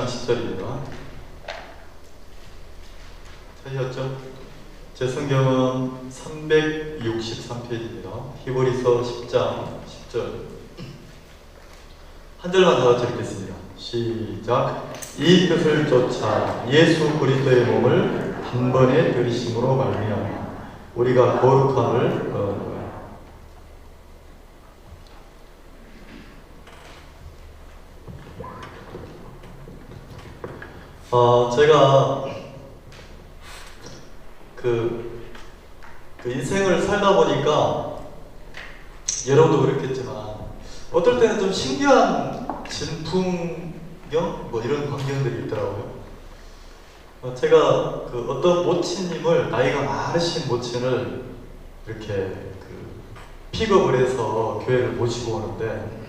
6장 10절입니다. 찾으셨죠? 제 성경은 363페이지입니다. 히브리서 10장 10절. 한 절만 더 읽겠습니다. 시작. 이 뜻을 쫓아 예수 그리스도의 몸을 단번에 들이심으로 말미암아 우리가 거룩함을 얻는 거예요. 제가 그 인생을 살다 보니까 여러분도 그렇겠지만 어떨 때는 좀 신기한 진풍경 뭐 이런 광경들이 있더라고요. 제가 그 어떤 모친님을, 나이가 많으신 모친을 이렇게 픽업을 해서 교회를 모시고 오는데,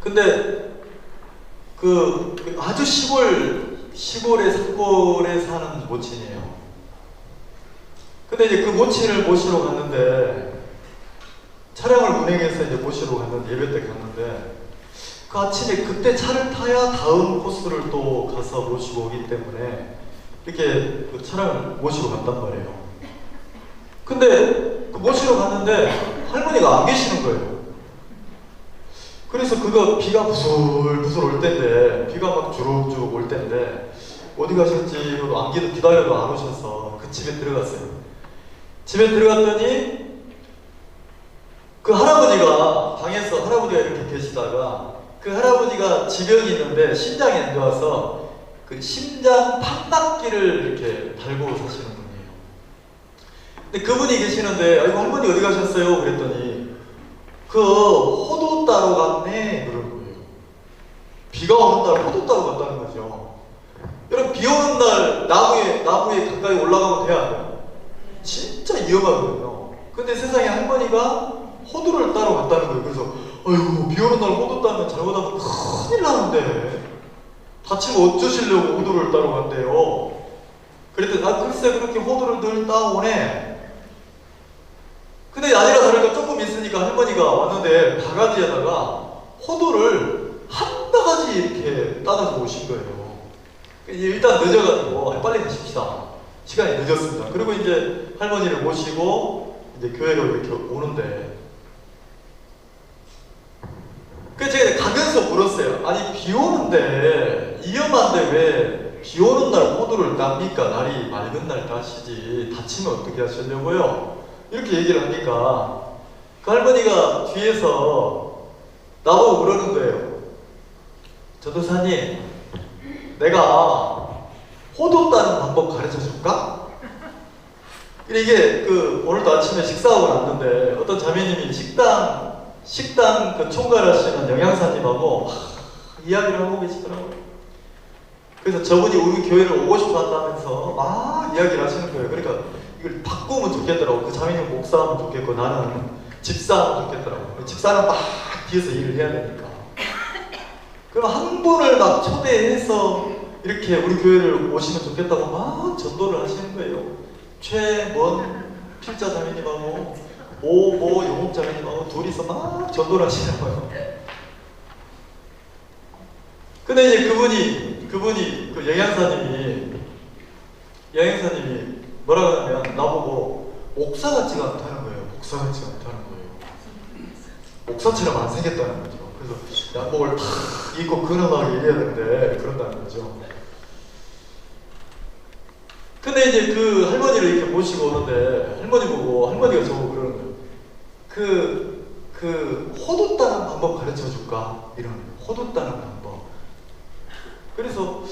근데 아주 시골에 산골에 사는 모친이에요. 근데 이제 그 모친을 모시러 갔는데, 차량을 운행해서 이제 모시러 갔는데, 예배 때 갔는데, 그 아침에 그때 차를 타야 다음 코스를 또 가서 모시고 오기 때문에 이렇게 그 차량을 모시러 갔단 말이에요. 근데 그 모시러 갔는데 할머니가 안 계시는 거예요. 그래서 비가 부슬부슬 올 때인데, 비가 막 주룩주룩 올 때인데 어디 가셨지? 기다려도 안 오셔서 그 집에 들어갔어요. 집에 들어갔더니 그 할아버지가 방에서 할아버지가 이렇게 계시다가 그 할아버지가 지병이 있는데 심장이 안 좋아서 그 심장 판막기를 이렇게 달고 사시는 분이에요. 근데 그분이 계시는데, 아이고 할머니 어디 가셨어요? 그랬더니 그 호두 따러 갔네 그런 거예요. 비가 오는 날 호두 따러 갔다는 거죠. 여러분, 비 오는 날 나무에 가까이 올라가면 돼야 안 돼요? 진짜 위험하거든요. 근데 세상에 할머니가 호두를 따러 갔다는 거예요. 그래서 아이고, 비 오는 날 호두 따면 잘못하면 큰일 나는데 다치면 어쩌시려고 호두를 따러 간대요. 그랬더니 글쎄 그렇게 호두를 늘 따오네. 근데 아니라 다를까 조금 있으니까 할머니가 왔는데 바가지에다가 호두를 한 바가지 이렇게 따가지고 오신 거예요. 일단 늦어가지고 빨리 가십시다. 시간이 늦었습니다. 그리고 이제 할머니를 모시고 이제 교회로 이렇게 오는데, 그래서 제가 가면서 물었어요. 아니, 비 오는데 위험한데 왜 비 오는 날 호두를 땁니까? 날이 맑은 날 따시지. 다치면 어떻게 하시려고요? 이렇게 얘기를 하니까 그 할머니가 뒤에서 나보고 그러는 거예요. 전도사님, 내가 호두 따는 방법 가르쳐 줄까? 이게 오늘도 아침에 식사하고 났는데 어떤 자매님이 식당 그 총괄하시는 영양사님하고 이야기를 하고 계시더라고요. 그래서 저분이 우리 교회를 오고 싶어 한다면서 막 이야기를 하시는 거예요. 그러니까 이걸 바꾸면 좋겠더라고. 그 자매님 목사하면 좋겠고 나는 집사하면 좋겠더라고. 집사는 막 뒤에서 일을 해야 되니까. 그럼 한 분을 막 초대해서 이렇게 우리 교회를 오시면 좋겠다고 막 전도를 하시는 거예요. 최먼 필자 자매님하고 오모 용옥 자매님하고 둘이서 막 전도를 하시더라고요. 근데 이제 그분이 그 영양사님이 뭐라고 하냐면 나보고 옥사 같지가 않다는 거예요. 목사 같지가 않다는 거예요. 옥사처럼 안 생겼다는 거죠. 그래서 양복을 탁 입고 근엄하게 얘기해야 되는데 그런다는 거죠. 근데 이제 그 할머니를 이렇게 모시고 오는데 할머니가 저보고 그러는 거예요. 호두 따는 방법 가르쳐 줄까? 이런 거예요. 호두 따는 방법. 그래서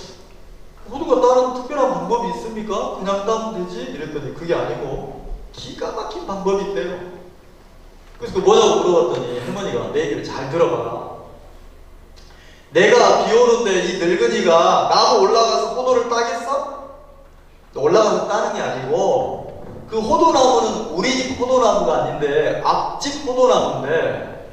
호두가 따는 특별한 방법이 있습니까? 그냥 따면 되지? 이랬더니 그게 아니고 기가 막힌 방법이 있대요. 그래서 뭐냐고 물어봤더니 할머니가 내 얘기를 잘 들어봐라. 내가 비 오는데 이 늙은이가 나무 올라가서 호두를 따겠어? 올라가서 따는 게 아니고 그 호두나무는 우리 집 호두나무가 아닌데 앞집 호두나무인데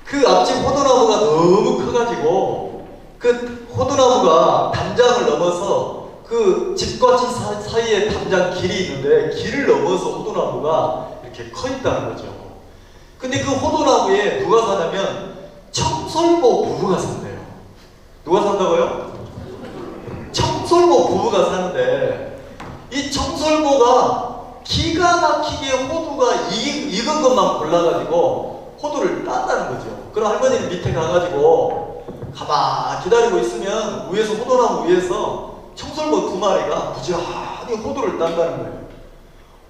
그 앞집 호두나무가 너무 커가지고 그 호두나무가 담장을 넘어서 그 집과 집 사이에 담장 길이 있는데 길을 넘어서 호두나무가 이렇게 커 있다는 거죠. 근데 그 호두나무에 누가 사냐면 청설모 부부가 산대요. 누가 산다고요? 청설모 부부가 사는데 이 청설모가 기가 막히게 호두가 익은 것만 골라가지고 호두를 딴다는 거죠. 그럼 할머니는 밑에 가가지고 가만 기다리고 있으면 위에서 호두나무 위에서 청설모 2마리가 부지런히 호두를 딴다는 거예요.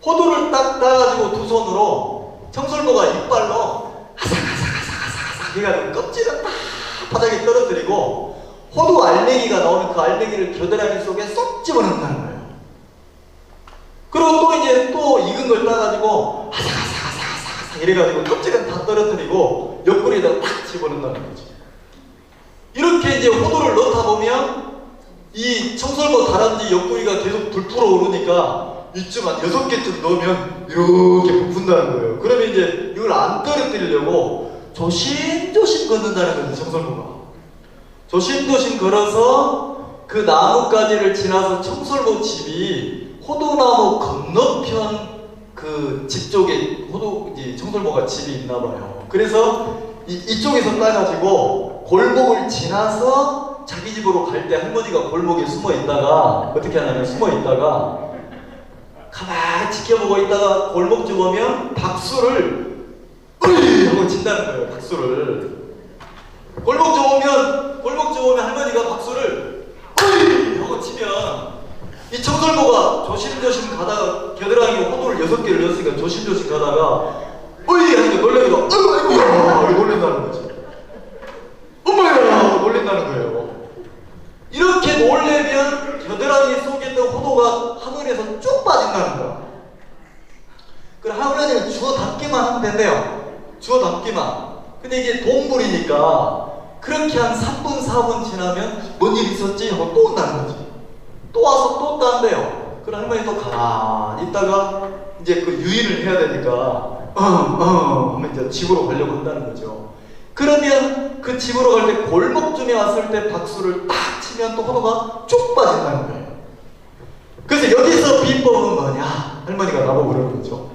호두를 딱 따가지고 두 손으로 청설모가 이빨로 아삭아삭아삭아삭 해가지고 껍질을 딱 바닥에 떨어뜨리고 호두 알맹이가 나오면 그 알맹이를 겨드랑이 속에 쏙 집어넣는다는 거예요. 그리고 또 이제 또 익은 걸 따가지고 아삭아삭아삭아삭 이래가지고 껍질은 다 떨어뜨리고 옆구리에다가 딱 집어넣는다는 거죠. 이렇게 이제 호두를 넣다 보면 이 청설모 다람쥐 옆구리가 계속 불풀어 오르니까 이쯤 한 6개쯤 넣으면 이렇게 부푼다는 거예요. 그러면 이제 이걸 안 떨어뜨리려고 조심조심 걷는다는 거죠, 청설모가. 조심조심 걸어서 그 나뭇가지를 지나서 청설모 집이 호두나무 건너편 그 집 쪽에 청설모가 집이 있나 봐요. 그래서 이쪽에서 따가지고 골목을 지나서 자기 집으로 갈 때 할머니가 골목에 숨어 있다가 어떻게 하냐면 숨어 있다가 가만히 지켜보고 있다가 골목쯤 오면 박수를 으이 하고 친다는 거예요. 박수를 골목쯤 오면 할머니가 박수를 으이 하고 치면 이 청설모가 조심조심 가다가 겨드랑이 호두를 6개를 넣었으니까 조심조심 가다가 으이 하니까 놀래기도 아이고야 놀란다는 거지. 엄마야 놀란다는 거예요. 이렇게 놀래면 겨드랑이 속에 있던 호두가 하늘에서 쭉 빠진다는 거야. 그럼 하늘에는 주워 담기만 하면 된대요. 주워 담기만. 근데 이게 동물이니까 그렇게 한 3분 4분 지나면 뭔 일 있었지? 하고 또 온다는 거지. 또 와서 또 딴대요. 그럼 할머니 또 가만히 있다가 이제 그 유인을 해야 되니까 하면 이제 집으로 가려고 한다는 거죠. 그러면 그 집으로 갈 때 골목쯤에 왔을 때 박수를 딱 치면 또 호두가 쭉 빠진다는 거예요. 그래서 여기서 비법은 뭐냐? 할머니가 나보고 그러는 거죠.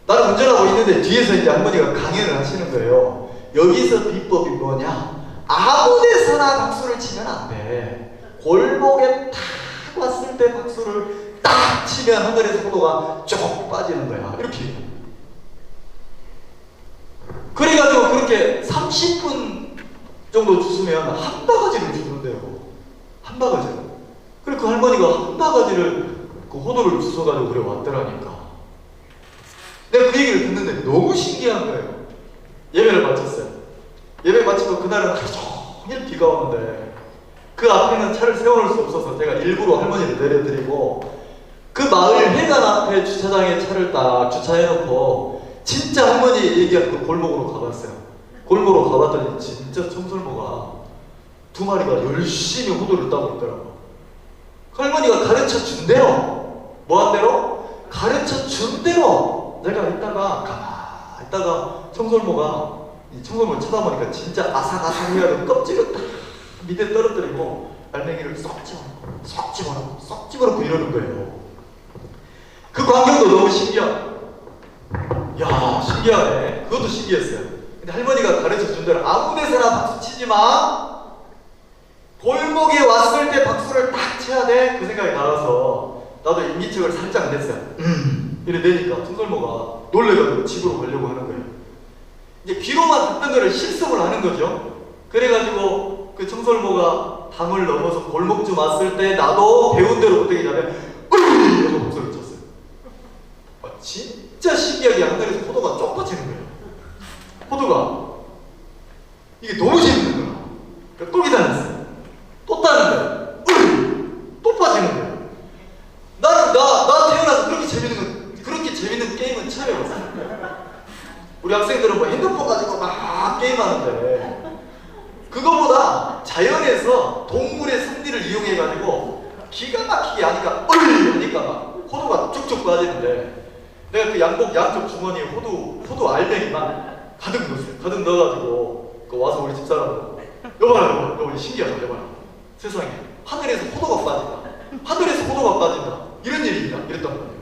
나는 운전하고 있는데 뒤에서 이제 할머니가 강연을 하시는 거예요. 여기서 비법이 뭐냐? 아무 데서나 박수를 치면 안 돼. 골목에 딱 왔을 때 박수를 딱 치면 하늘에서 호두가 쭉 빠지는 거야. 이렇게. 그래가지고 그렇게 30분 정도 주스면 한 바가지를 주는데요. 한 바가지를. 그리고 그 할머니가 한 바가지를 그 호두를 주워가지고 그래 왔더라니까. 내가 그 얘기를 듣는데 너무 신기한 거예요. 예배를 마쳤어요. 예배 마치고 그날은 하루 종일 비가 오는데 그 앞에는 차를 세워놓을 수 없어서 제가 일부러 할머니를 내려드리고 그 마을 회관 앞에 주차장에 차를 딱 주차해놓고 진짜 할머니 얘기한 그 골목으로 가봤어요. 골목으로 가봤더니 진짜 청설모가 2마리가 열심히 호두를 따고 있더라고. 할머니가 가르쳐 준 대로 뭐 한 대로? 가르쳐 준 대로 내가 있다가 청설모가 이 청설모를 쳐다보니까 진짜 아삭아삭해가지고 껍질을 딱 밑에 떨어뜨리고 알맹이를 쏙 집어넣고 이러는 거예요. 그 광경도 너무 야 신기하네. 그것도 신기했어요. 근데 할머니가 가르쳐 준 대로 아무 데서나 박수 치지 마. 골목에 왔을 때 박수를 딱 쳐야 돼. 그 생각이 나서 나도 인기척을 살짝 냈어요. 이래 내니까 청설모가 놀래가지고 집으로 가려고 하는 거예요. 이제 귀로만 듣던 거를 실습을 하는 거죠. 그래가지고 그 청설모가 담을 넘어서 골목쯤 왔을 때 나도 배운 대로 어떻게 하냐면 으이! 이러고 목소리를 쳤어요. 진짜 신기하게 하늘에서 호두가 쪽 빠지는 거예요. 호두가 이게 너무 재밌는 거야. 그러니까 또 기다렸어요. 또 따는데 또 빠지는 거예요. 나 태어나서 그렇게 재밌는 게임은 처음 해봤어요. 우리 학생들은 뭐 핸드폰 가지고 막 게임하는데 그거보다 자연에서 동물의 성리를 이용해가지고 기가 막히게 하니까 호두가 쭉쭉 빠지는데 내가 그 양쪽 주머니에 호두 알맹이만 가득 넣었어요. 가득 넣어가지고 그 와서 우리 집사람은 여봐라 신기하다. 여봐라 세상에 하늘에서 호두가 빠진다. 이런 일이 있다. 이랬단 말이에요.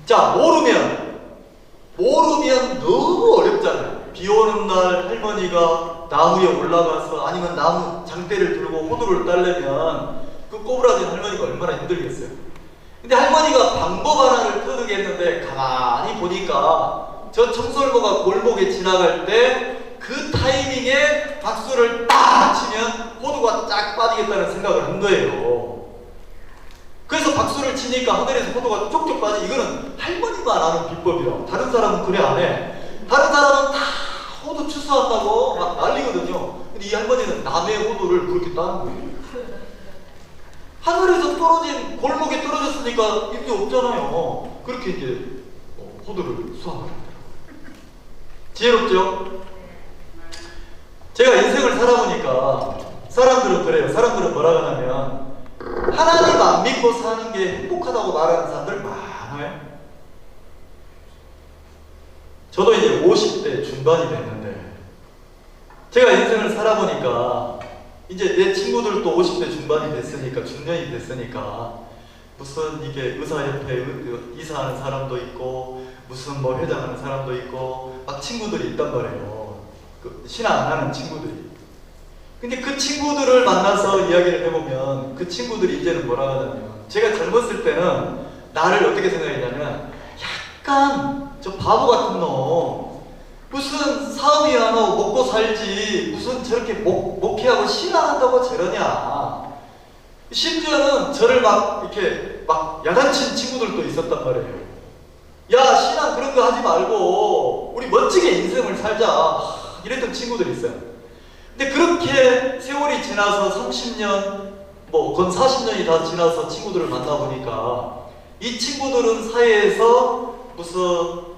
자, 모르면 너무 어렵잖아요. 비 오는 날 할머니가 나무에 올라가서 아니면 나무 장대를 들고 호두를 따려면 그 꼬부라진 할머니가 얼마나 힘들겠어요. 근데 할머니가 방법 하나를 터득했는데 가만히 보니까 저 청설모가 골목에 지나갈 때 그 타이밍에 박수를 딱 치면 호두가 쫙 빠지겠다는 생각을 한 거예요. 그래서 박수를 치니까 하늘에서 호두가 쪽쪽 빠지. 이거는 할머니만 아는 비법이라. 다른 사람은 그래 안 해. 다른 사람은 다 호두 추수한다고 막 난리거든요. 근데 이 할머니는 남의 호두를 그렇게 따는 거예요. 하늘에서 떨어진 골목에 떨어졌으니까 입이 없잖아요. 그렇게 이제 호두를 수확을 합니다. 지혜롭죠? 제가 인생을 살아보니까 사람들은 그래요. 사람들은 뭐라고 하냐면 하나님 안 믿고 사는 게 행복하다고 말하는 사람들 많아요. 저도 이제 50대 중반이 됐는데 제가 인생을 살아보니까 이제 내 친구들도 50대 중반이 됐으니까 중년이 됐으니까 무슨 이게 의사협회 이사하는 사람도 있고 무슨 뭐 회장하는 사람도 있고 막 친구들이 있단 말이에요. 그 신앙 안 하는 친구들이. 근데 그 친구들을 만나서 이야기를 해보면 그 친구들이 이제는 뭐라 하냐면 제가 젊었을 때는 나를 어떻게 생각했냐면 약간 저 바보 같은 놈 무슨 사업이 안 하고 먹고 살지 무슨 저렇게 목회하고 신앙한다고 저러냐. 심지어는 저를 막 이렇게 막 야단친 친구들도 있었단 말이에요. 야 신앙 그런 거 하지 말고 우리 멋지게 인생을 살자 이랬던 친구들이 있어요. 근데 그렇게 세월이 지나서 30년 건 40년이 다 지나서 친구들을 만나보니까 이 친구들은 사회에서 무슨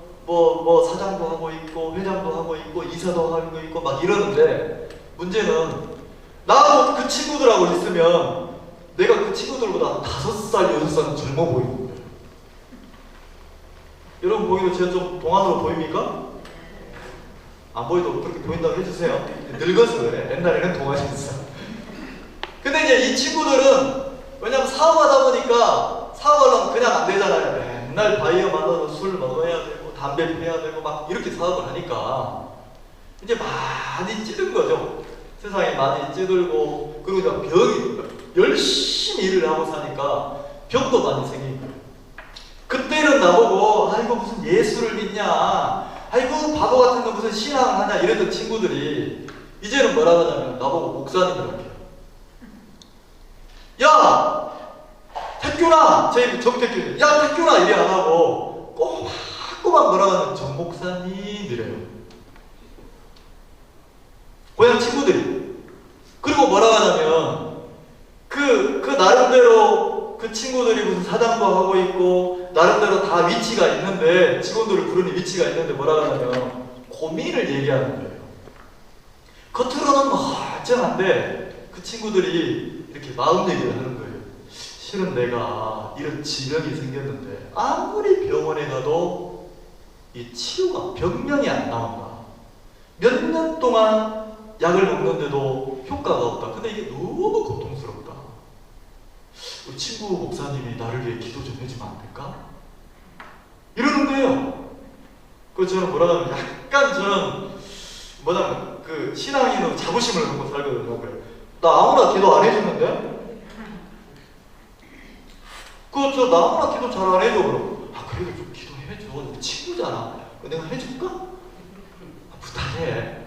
사장도 하고 있고 회장도 하고 있고 이사도 하고 있고 막 이러는데 문제는 나하고 그 친구들하고 있으면 내가 그 친구들보다 5살, 6살은 젊어 보이는 거예요. 여러분 보기도 제가 좀 동안으로 보입니까? 안 보여도 그렇게 보인다고 해주세요. 늙어서 그래. 옛날에는 동안이었어. 근데 이제 이 친구들은 왜냐면 사업하다 보니까 사업하려면 그냥 안 되잖아요. 맨날 바이어 만나서 술 먹어야 되고 담배 피워야 되고 막 이렇게 사업을 하니까 이제 많이 찌든 거죠. 세상에 많이 찌들고 그리고 병이 열심히 일을 하고 사니까 병도 많이 생긴 거예요. 그때는 나보고 아이고 무슨 예수를 믿냐 아이고 바보 같은 거 무슨 신앙을 하냐 이랬던 친구들이 이제는 뭐라고 하냐면 나보고 목사님이라고 해요. 야 택규나 제 정택규 야 택규나 이래 안 하고 꼬박꼬박 뭐라고 하냐면 정 목사님 이래요. 고향 친구들이. 그리고 뭐라고 하냐면 그 나름대로 그 친구들이 무슨 사장도 하고 있고 나름대로 다 위치가 있는데 직원들을 부르는 위치가 있는데 뭐라고 하냐면 고민을 얘기하는 거예요. 겉으로는 멀쩡한데 그 친구들이 이렇게 마음 얘기를 하는 거예요. 실은 내가 이런 질병이 생겼는데 아무리 병원에 가도 이 치유가 병명이 안 나온다. 몇 년 동안 약을 먹는데도 효과가 없다. 근데 이게 너무 고통스럽다. 우리 친구 목사님이 나를 위해 기도 좀 해주면 안 될까? 이러는 거예요. 그래서 저는 뭐라 하면 약간 저는 뭐냐면 그 신앙인으로 자부심을 갖고 살거든요. 나 아무나 기도 안 해주는데? 나 아무나 기도 잘 안 해줘. 그럼 그래도 좀 기도해줘. 친구잖아. 내가 해줄까? 부탁해.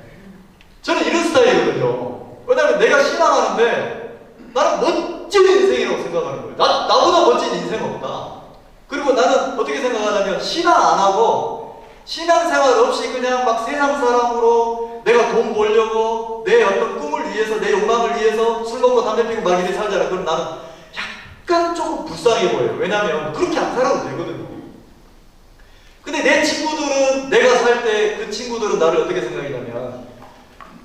저는 이런 스타일이거든요. 왜냐면 내가 신앙하는데 나는 멋진 인생이라고 생각하는 거예요. 나보다 멋진 인생 없다. 그리고 나는 어떻게 생각하냐면 신앙 안 하고 신앙생활 없이 그냥 막 세상 사람으로 내가 돈 벌려고 내 어떤 꿈을 위해서 내 욕망을 위해서 술 먹고 담배 피고 막 이렇게 살잖아. 그럼 나는 약간 조금 불쌍해 보여요. 왜냐면 그렇게 안 살아도 되거든요. 근데 내 친구들은 내가 살 때 그 친구들은 나를 어떻게 생각하냐면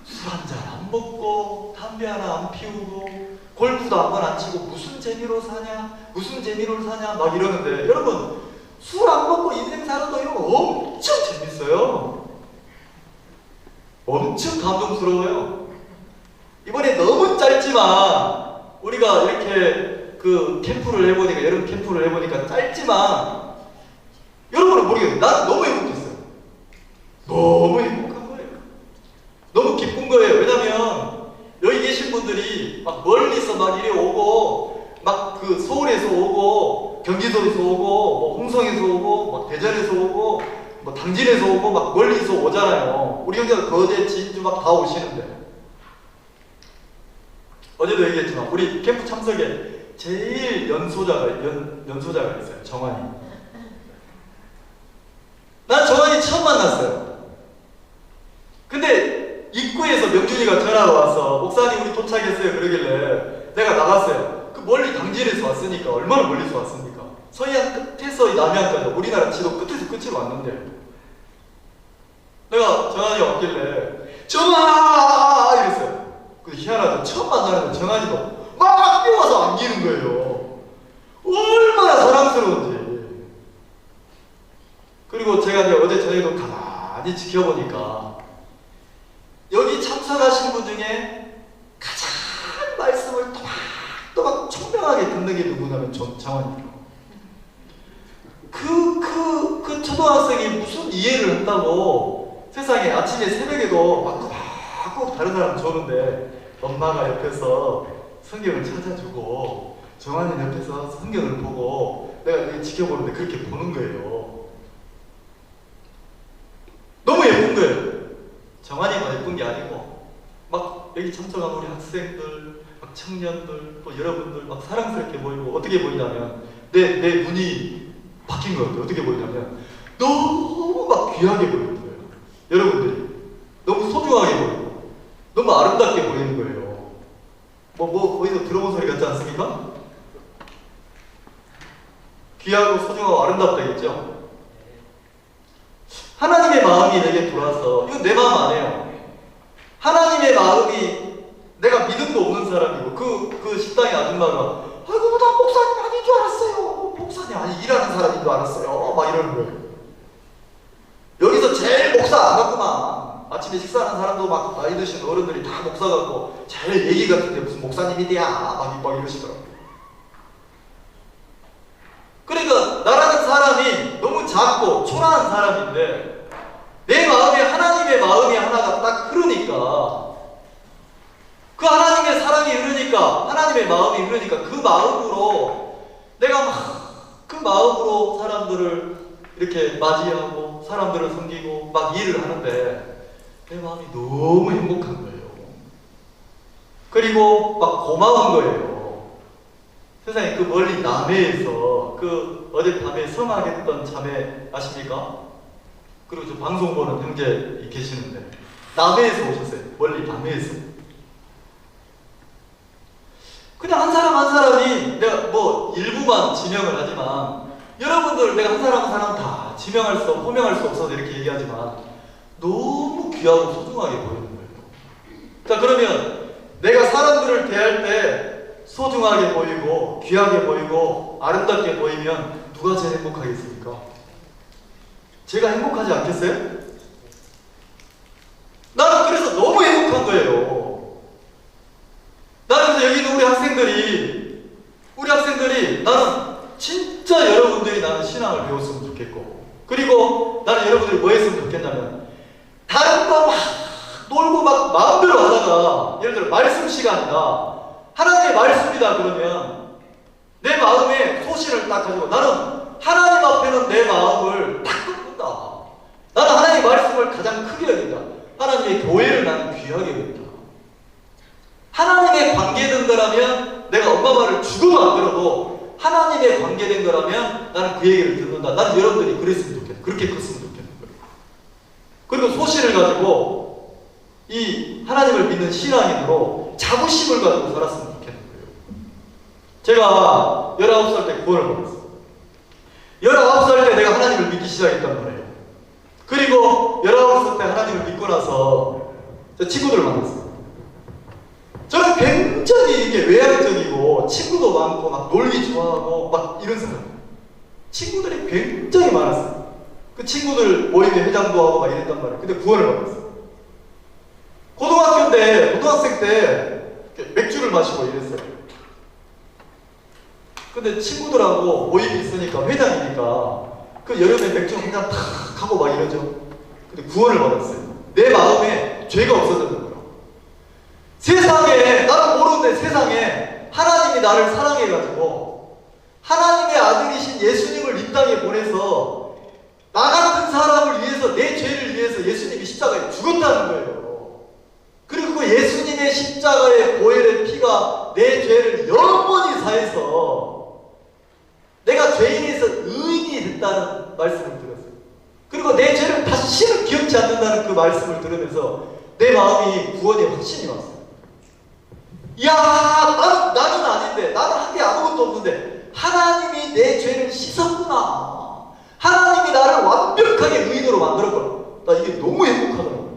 술 한 잔 안 먹고 담배 하나 안 피우고 골프도 한 번 안 치고 무슨 재미로 사냐 무슨 재미로 사냐 막 이러는데 여러분 술 안 먹고 인생 살아도 이런 거 엄청 재밌어요. 엄청 감동스러워요. 이번에 너무 짧지만 우리가 이렇게 그 캠프를 해보니까 여름 캠프를 해보니까 짧지만 여러분은 모르겠어요. 나는 너무 행복했어요. 너무 행복한 거예요. 너무 기쁜 거예요. 왜냐면 여기 계신 분들이 막 멀리서 막 이리 오고 경기도에서 오고 뭐 홍성에서 오고 뭐 대전에서 오고 뭐 당진에서 오고 막 멀리서 오잖아요. 우리 형제가 거제, 진주 막 다 오시는데 어제도 얘기했지만 우리 캠프 참석에 제일 연소자가 있어요. 정환이. 난 정환이 처음 만났어요. 근데 입구에서 명준이가 전화가 와서 목사님 우리 도착했어요 그러길래 내가 나갔어요. 그 멀리 당진에서 왔으니까 얼마나 멀리서 왔습니까? 서해안 끝에서 남해안까지 우리나라 지도 끝에서 끝으로 왔는데 내가 정환이 왔길래 정환아 이랬어요. 근데 희한하죠. 처음 만나는데 정환이도 막 뛰어와서 안기는 거예요. 얼마나 사랑스러운지. 그리고 제가 이제 어제 저녁에도 가만히 지켜보니까 여기 참석하신 분 중에 가장 말씀을 또박또박 총명하게 듣는 게 누구냐면 정환이에요. 그 초등학생이 무슨 이해를 한다고 세상에 아침에 새벽에도 막 다른 사람 조는데 엄마가 옆에서 성경을 찾아주고 정환이 옆에서 성경을 보고 내가 이렇게 지켜보는데 그렇게 보는 거예요. 너무 예쁜 거예요. 정환이만 예쁜 게 아니고 막 여기 참석한 우리 학생들, 막 청년들, 또 여러분들 막 사랑스럽게 보이고 어떻게 보이냐면 내 눈이 바뀐 거예요. 어떻게 보이냐면 너무 막 귀하게 보이는 거예요. 여러분들이 너무 소중하게 보이고 너무 아름답게 보이는 거예요. 뭐 어디서 들어본 소리 같지 않습니까? 귀하고 소중하고 아름답다겠죠? 하나님의 마음이 내게 돌아서 이건 내 마음 아니에요. 하나님의 마음이 내가 믿음도 없는 사람이고 그 식당의 아줌마가 아이고 나 목사님 아닌 줄 알았어요. 목사님 아니 일하는 사람인 줄 알았어요. 막 이러는 거예요. 여기서 제일 목사 안 같구만. 아침에 식사하는 사람도 막 나이 드신 어른들이 다 목사 같고 제일 얘기 같은데 무슨 목사님이 돼야 막 이러시더라고요. 그러니까 나라는 사람이 너무 작고 초라한 사람인데 내 마음에 하나님의 마음이 하나가 딱 흐르니까 그 하나님의 사랑이 흐르니까 하나님의 마음이 흐르니까 그 마음으로 내가 막 그 마음으로 사람들을 이렇게 맞이하고 사람들을 섬기고 막 일을 하는데 내 마음이 너무 행복한 거예요. 그리고 막 고마운 거예요. 세상에 그 멀리 남해에서 그 어젯밤에 성악했던 자매 아십니까? 그리고 저 방송 보는 형제 계시는데 남해에서 오셨어요. 멀리 남해에서. 그냥 한 사람 한 사람이 내가 뭐 일부만 지명을 하지만 여러분들 내가 한 사람 한 사람 다 지명할 수 호명할 수 없어서 이렇게 얘기하지만 너무 귀하고 소중하게 보이는 거예요. 자 그러면 내가 사람들을 대할 때 소중하게 보이고 귀하게 보이고 아름답게 보이면 누가 제일 행복하겠습니까? 제가 행복하지 않겠어요? 나는 그래서 너무 행복한 거예요. 나는 그래서 여기 있는 우리 학생들이 나는 진짜 여러분들이 나는 신앙을 배웠으면 좋겠고 그리고 나는 여러분들이 뭐 했으면 좋겠냐면 다른 거 막 놀고 막 마음대로 하다가 예를 들어 말씀 시간이다 하나님의 말씀이다 그러면 내 마음에 소신을 딱 가지고 나는 하나님 앞에는 내 마음을 딱 끊는다. 나는 하나님의 말씀을 가장 크게 여긴다. 하나님의 교회를 나는 귀하게 여긴다. 하나님의 관계된 거라면 내가 엄마 말을 죽어도 안 들어도 하나님의 관계된 거라면 나는 그 얘기를 듣는다. 나는 여러분들이 그랬으면 좋겠다. 그렇게 컸으면 좋겠는 거예요. 그리고 소신을 가지고 이 하나님을 믿는 신앙인으로 자부심을 가지고 살았으면 좋겠는 거예요. 제가 19살 때 구원을 받았어요. 19살 때 내가 하나님을 믿기 시작했단 말이에요. 그리고 19살 때 하나님을 믿고 나서 제 친구들을 만났어요. 저는 굉장히 이게 외향적이고 친구도 많고 막 놀기 좋아하고 막 이런 사람. 친구들이 굉장히 많았어요. 그 친구들 모임에 회장도 하고 막 이랬단 말이에요. 근데 구원을 받았어요. 고등학생 때 맥주를 마시고 이랬어요. 근데 친구들하고 모임이 있으니까 회장이니까 그 여름에 맥주 한 잔 탁 하고 막 이러죠. 근데 구원을 받았어요. 내 마음에 죄가 없어졌는 거예요. 세상에 나는 모르는데 세상에 하나님이 나를 사랑해가지고 하나님의 아들이신 예수님을 이 땅에 보내서 나 같은 사람을 위해서, 내 죄를 위해서 예수님이 십자가에 죽었다는 거예요. 그리고 그 예수님의 십자가의 보혈의 피가 내 죄를 영원히 사해서 내가 죄인에서 의인이 됐다는 말씀을 들었어요. 그리고 내 죄를 다시는 기억지 않는다는 그 말씀을 들으면서 내 마음이 구원의 확신이 왔어요. 이야, 나는 아닌데, 나는 한 게 아무것도 없는데 하나님이 내 죄를 씻었구나. 하나님이 나를 완벽하게 의인으로 만들었구나. 나 이게 너무 행복하더라고요.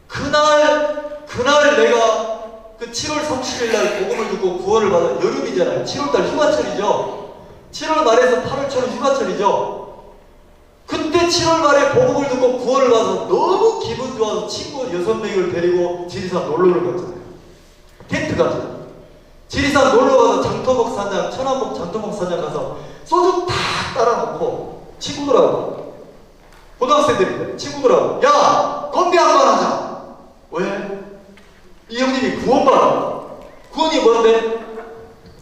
그날 내가 그 7월 30일 날 복음을 듣고 구원을 받은 여름이잖아요. 7월달 휴가철이죠. 7월 말에서 8월 초는 휴가철이죠. 그때 7월 말에 복음을 듣고 구원을 받아서 너무 기분 좋아서 친구 6명을 데리고 지리산 놀러를 갔잖아요. 텐트 가죠. 지리산 놀러가서 장터목 산장, 천안목 장터목 산장 가서 소주 다 따라놓고 친구들하고, 고등학생들인데 친구들하고, 야, 건배 한번 하자. 왜? 이 형님이 구원받아. 구원이 뭔데?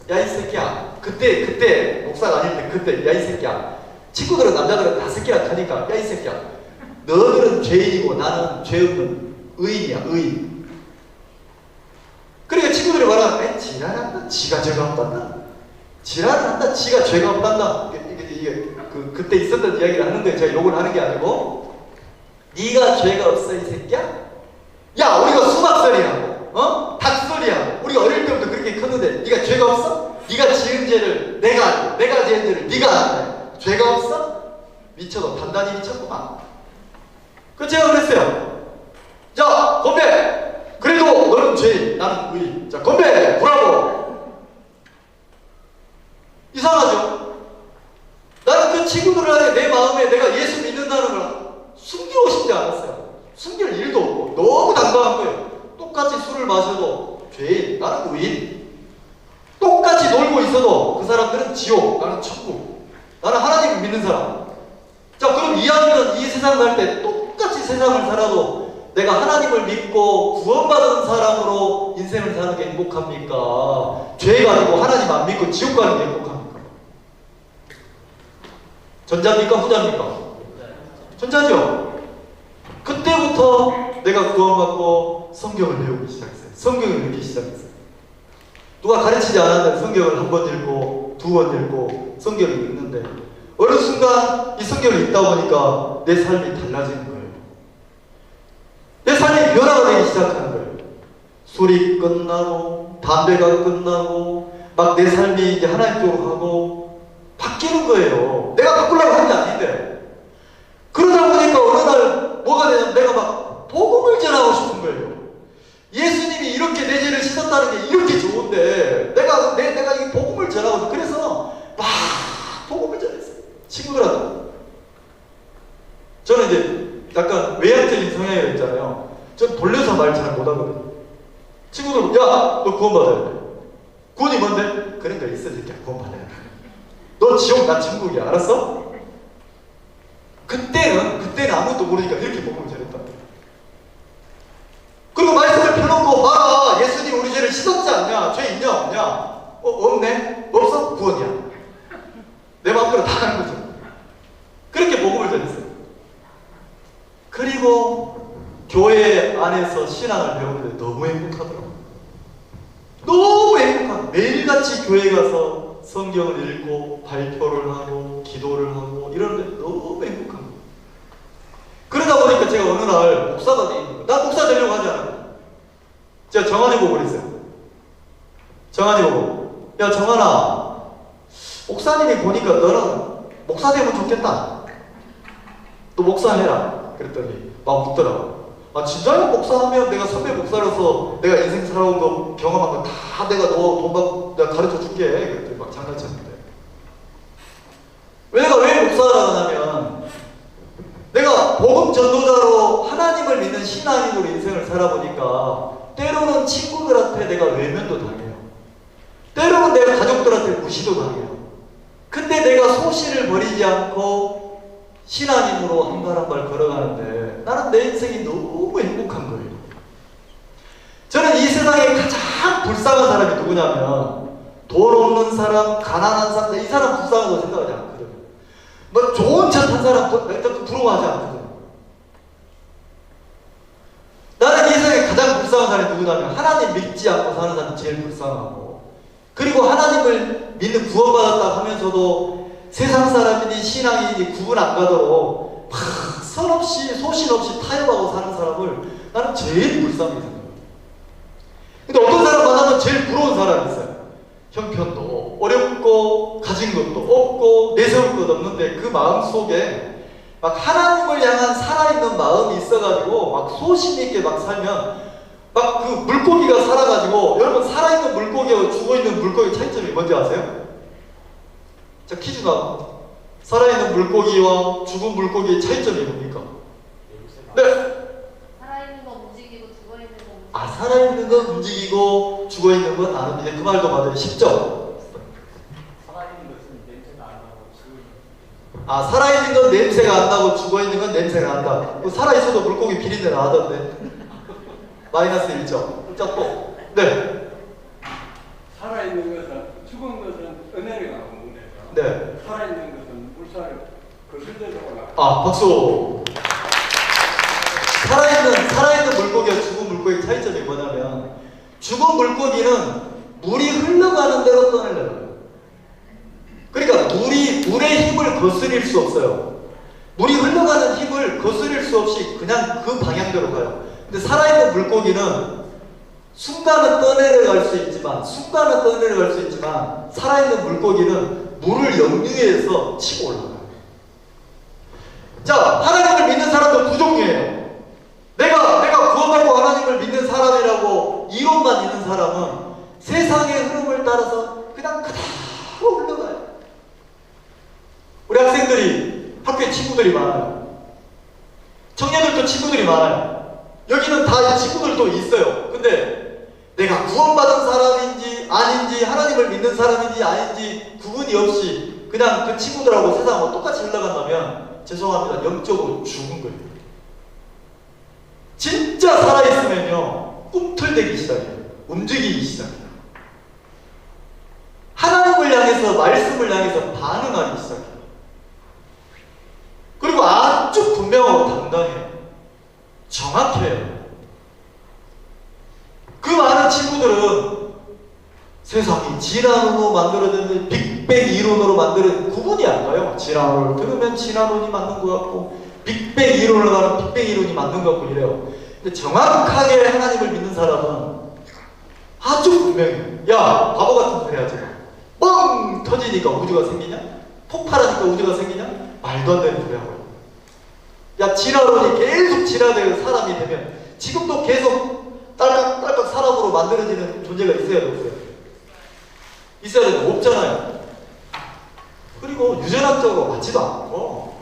야, 이 새끼야. 그때 목사가 아닐 때 그때, 야, 이 새끼야. 친구들은, 남자들은 다 새끼라 하니까, 야, 이 새끼야. 너들은 죄인이고 나는 죄 없는 의인이야, 의인. 그러니까 친구들이 말하는, 지랄한다. 지가 죄가 없단다. 지랄을 한다. 지가 죄가 없단다. 이게 그때 있었던 이야기를 하는 거예요. 제가 욕을 하는 게 아니고, 네가 죄가 없어 이 새끼야? 야, 우리가 수박설이야, 닭설이야. 우리가 어릴 때부터 그렇게 컸는데 네가 죄가 없어? 네가 지은 죄를 내가 지은 죄를 네가 안해. 죄가 없어? 미쳐도 단단히 미쳤구만. 그 제가 그랬어요. 자, 건배. 그래도 너는 죄인, 나는 의인. 자, 건배. 브라보. 이상하죠? 나는 그 친구들한테 내 마음에 내가 예수 믿는다는 걸 숨기고 싶지 않았어요. 숨길 일도 없고 너무 당당한 거예요. 똑같이 술을 마셔도 죄인, 나는 의인. 똑같이 놀고 있어도 그 사람들은 지옥, 나는 천국. 나는 하나님을 믿는 사람. 자, 그럼 이왕이면 이 세상 살 때 똑같이 세상을 살아도 내가 하나님을 믿고 구원받은 사람으로 인생을 사는 게 행복합니까? 죄 가지고 하나님 안 믿고 지옥 가는 게 행복합니까? 전자입니까? 후자입니까? 전자죠. 그때부터 내가 구원받고 성경을 배우기 시작했어요. 성경을 읽기 시작했어요. 누가 가르치지 않았는데 성경을 한 번 읽고 두 번 읽고 성경을 읽는데 어느 순간 이 성경을 읽다 보니까 내 삶이 달라지는 거예요. 내 삶이 변화가 되기 시작하는 거예요. 술이 끝나고 담배가 끝나고 막 내 삶이 이제 하나님 쪽으로 가고 바뀌는 거예요. 내가 바꾸려고 한 게 아닌데. 그러다 보니까 어느 날 뭐가 되냐면 내가 막 복음을 전하고 싶은 거예요. 예수님이 이렇게 내 죄를 씻었다는 게 이렇게 좋은데 내가 이 복음을 전하고, 그래서 막 복음을 전했어요. 친구들한테. 저는 이제 약간 외향적인 성향이 있잖아요. 전 돌려서 말 잘 못하거든요. 친구들, 야, 너 구원 받아야 돼. 구원이 뭔데? 그런 거 있어, 새끼야. 구원 받아야 돼. 너 지옥, 나 천국이야. 알았어? 그때는 아무것도 모르니까 이렇게 복음을 전했다. 그리고 말씀을 펴놓고 봐라. 예수님 우리 죄를 씻었지 않냐? 죄 있냐 없냐? 없네? 없어? 구원이야. 내 마음대로 다 하는 거죠. 그렇게 복음을 전했어요. 그리고 교회 안에서 신앙을 배우는데 너무 행복하더라고요. 너무 행복한. 매일같이 교회 가서 성경을 읽고 발표를 하고 기도를 하고 이러는데 너무 행복한 거예요. 그러다 보니까 제가 어느 날 목사가 돼 있는 거예요. 난 목사 되려고 하지 않아요. 제가 정한이 보고 그랬어요. 정한이 보고, 야 정한아, 목사님이 보니까 너는 목사 되면 좋겠다. 너 목사해라. 그랬더니 막 웃더라고. 아 진짜요? 목사하면 내가 선배 목사로서 내가 인생 살아온 거 경험한 거 다 내가 너 돈 받고 내가 가르쳐 줄게. 그랬더니 막 장난쳤는데. 내가 왜 목사를 하냐면 내가 복음 전도자로 하나님을 믿는 신앙인으로 인생을 살아보니까 때로는 친구들한테 내가 외면도 당해요. 때로는 내가 가족들한테 무시도 당해요. 근데 내가 소신을 버리지 않고 신앙인으로 한 발 한 발 걸어가는데 나는 내 인생이 너무 행복한 거예요. 저는 이 세상에 가장 불쌍한 사람이 누구냐면 돈 없는 사람, 가난한 사람, 이 사람 불쌍하다고 생각하지 않거든. 뭐 좋은 차 탄 사람 부러워하지 않거든. 나는 이 세상에 가장 불쌍한 사람이 누구냐면 하나님 믿지 않고 사는 사람이 제일 불쌍하고, 그리고 하나님을 믿는 구원받았다 하면서도 세상 사람이니 신앙이니 구분 안 가도록 막 선없이 소신 없이 타협하고 사는 사람을 나는 제일 불쌍하게 생각해요. 근데 어떤 사람 만나면 제일 부러운 사람이 있어요. 형편도 어렵고 가진 것도 없고 내세울 것 없는데 그 마음 속에 막 하나님을 향한 살아있는 마음이 있어가지고 막 소신 있게 막 살면 막 그 물고기가 살아가지고, 여러분 살아있는 물고기와 죽어있는 물고기 차이점이 뭔지 아세요? 자, 퀴즈 나와. 살아있는 물고기와 죽은 물고기의 차이점이 뭡니까? 네. 살아있는 건 움직이고 죽어있는 건 움직이고. 아, 살아있는 건 움직이고 죽어있는 건 안 움직이고. 그 말도 맞아요. 쉽죠? 살아있는 것은 냄새가 안 나고 죽은. 아, 살아있는 건 냄새가 안 나고 죽어있는 건 냄새가 난다. 살아있어도 물고기 비린내 나던데. 마이너스 1점. 자, 또. 네. 살아있는 것은, 죽은 것은 은혜가 나오는 거예요. 네. 살아있는 것은 물살을 거슬려서 올라가. 아, 박수. 살아있는 물고기와 죽은 물고기의 차이점이 뭐냐면, 죽은 물고기는 물이 흘러가는 대로 떠내려요. 그러니까 물의 힘을 거스릴 수 없어요. 물이 흘러가는 힘을 거스릴 수 없이 그냥 그 방향대로 가요. 근데 살아있는 물고기는 순간은 떠내려갈 수 있지만, 살아있는 물고기는 물을 역류해서 치고 올라가요. 자, 하나님을 믿는 사람도 두 종류예요. 내가 구원받고 하나님을 믿는 사람이라고 이론만 있는 사람은 세상의 흐름을 따라서 그냥 그대로 흘러가요. 우리 학생들이 학교에 친구들이 많아요. 청년들도 친구들이 많아요. 여기는 다 친구들도 있어요. 근데 내가 구원받은 사람인지 아닌지, 하나님을 믿는 사람인지 아닌지 구분이 없이 그냥 그 친구들하고 세상하고 똑같이 흘러간다면 죄송합니다. 영적으로 죽은 거예요. 진짜 살아있으면요, 꿈틀대기 시작해요. 움직이기 시작해요. 하나님을 향해서, 말씀을 향해서 반응하기 시작해요. 그리고 아주 분명하고 당당해요. 정확해요. 그 많은 친구들은 세상이 진화론으로 만들어진 빅뱅 이론으로 만들어진, 구분이 안 가요. 진화론을 들으면 진화론이 맞는 것 같고, 빅뱅 이론을 가면 빅뱅 이론이 맞는 것 같고 이래요. 근데 정확하게 하나님을 믿는 사람은 아주 분명해요. 야, 바보 같은 소리 하지 마. 뻥 터지니까 우주가 생기냐? 폭발하니까 우주가 생기냐? 말도 안 되는 소리 하고. 야, 진화론이 계속 진화되는 사람이 되면 지금도 계속 딸깍딸깍 사람으로 만들어지는 존재가 있어야 되겠어요. 있어야 되는데 없잖아요. 그리고 유전학적으로 맞지도 않고,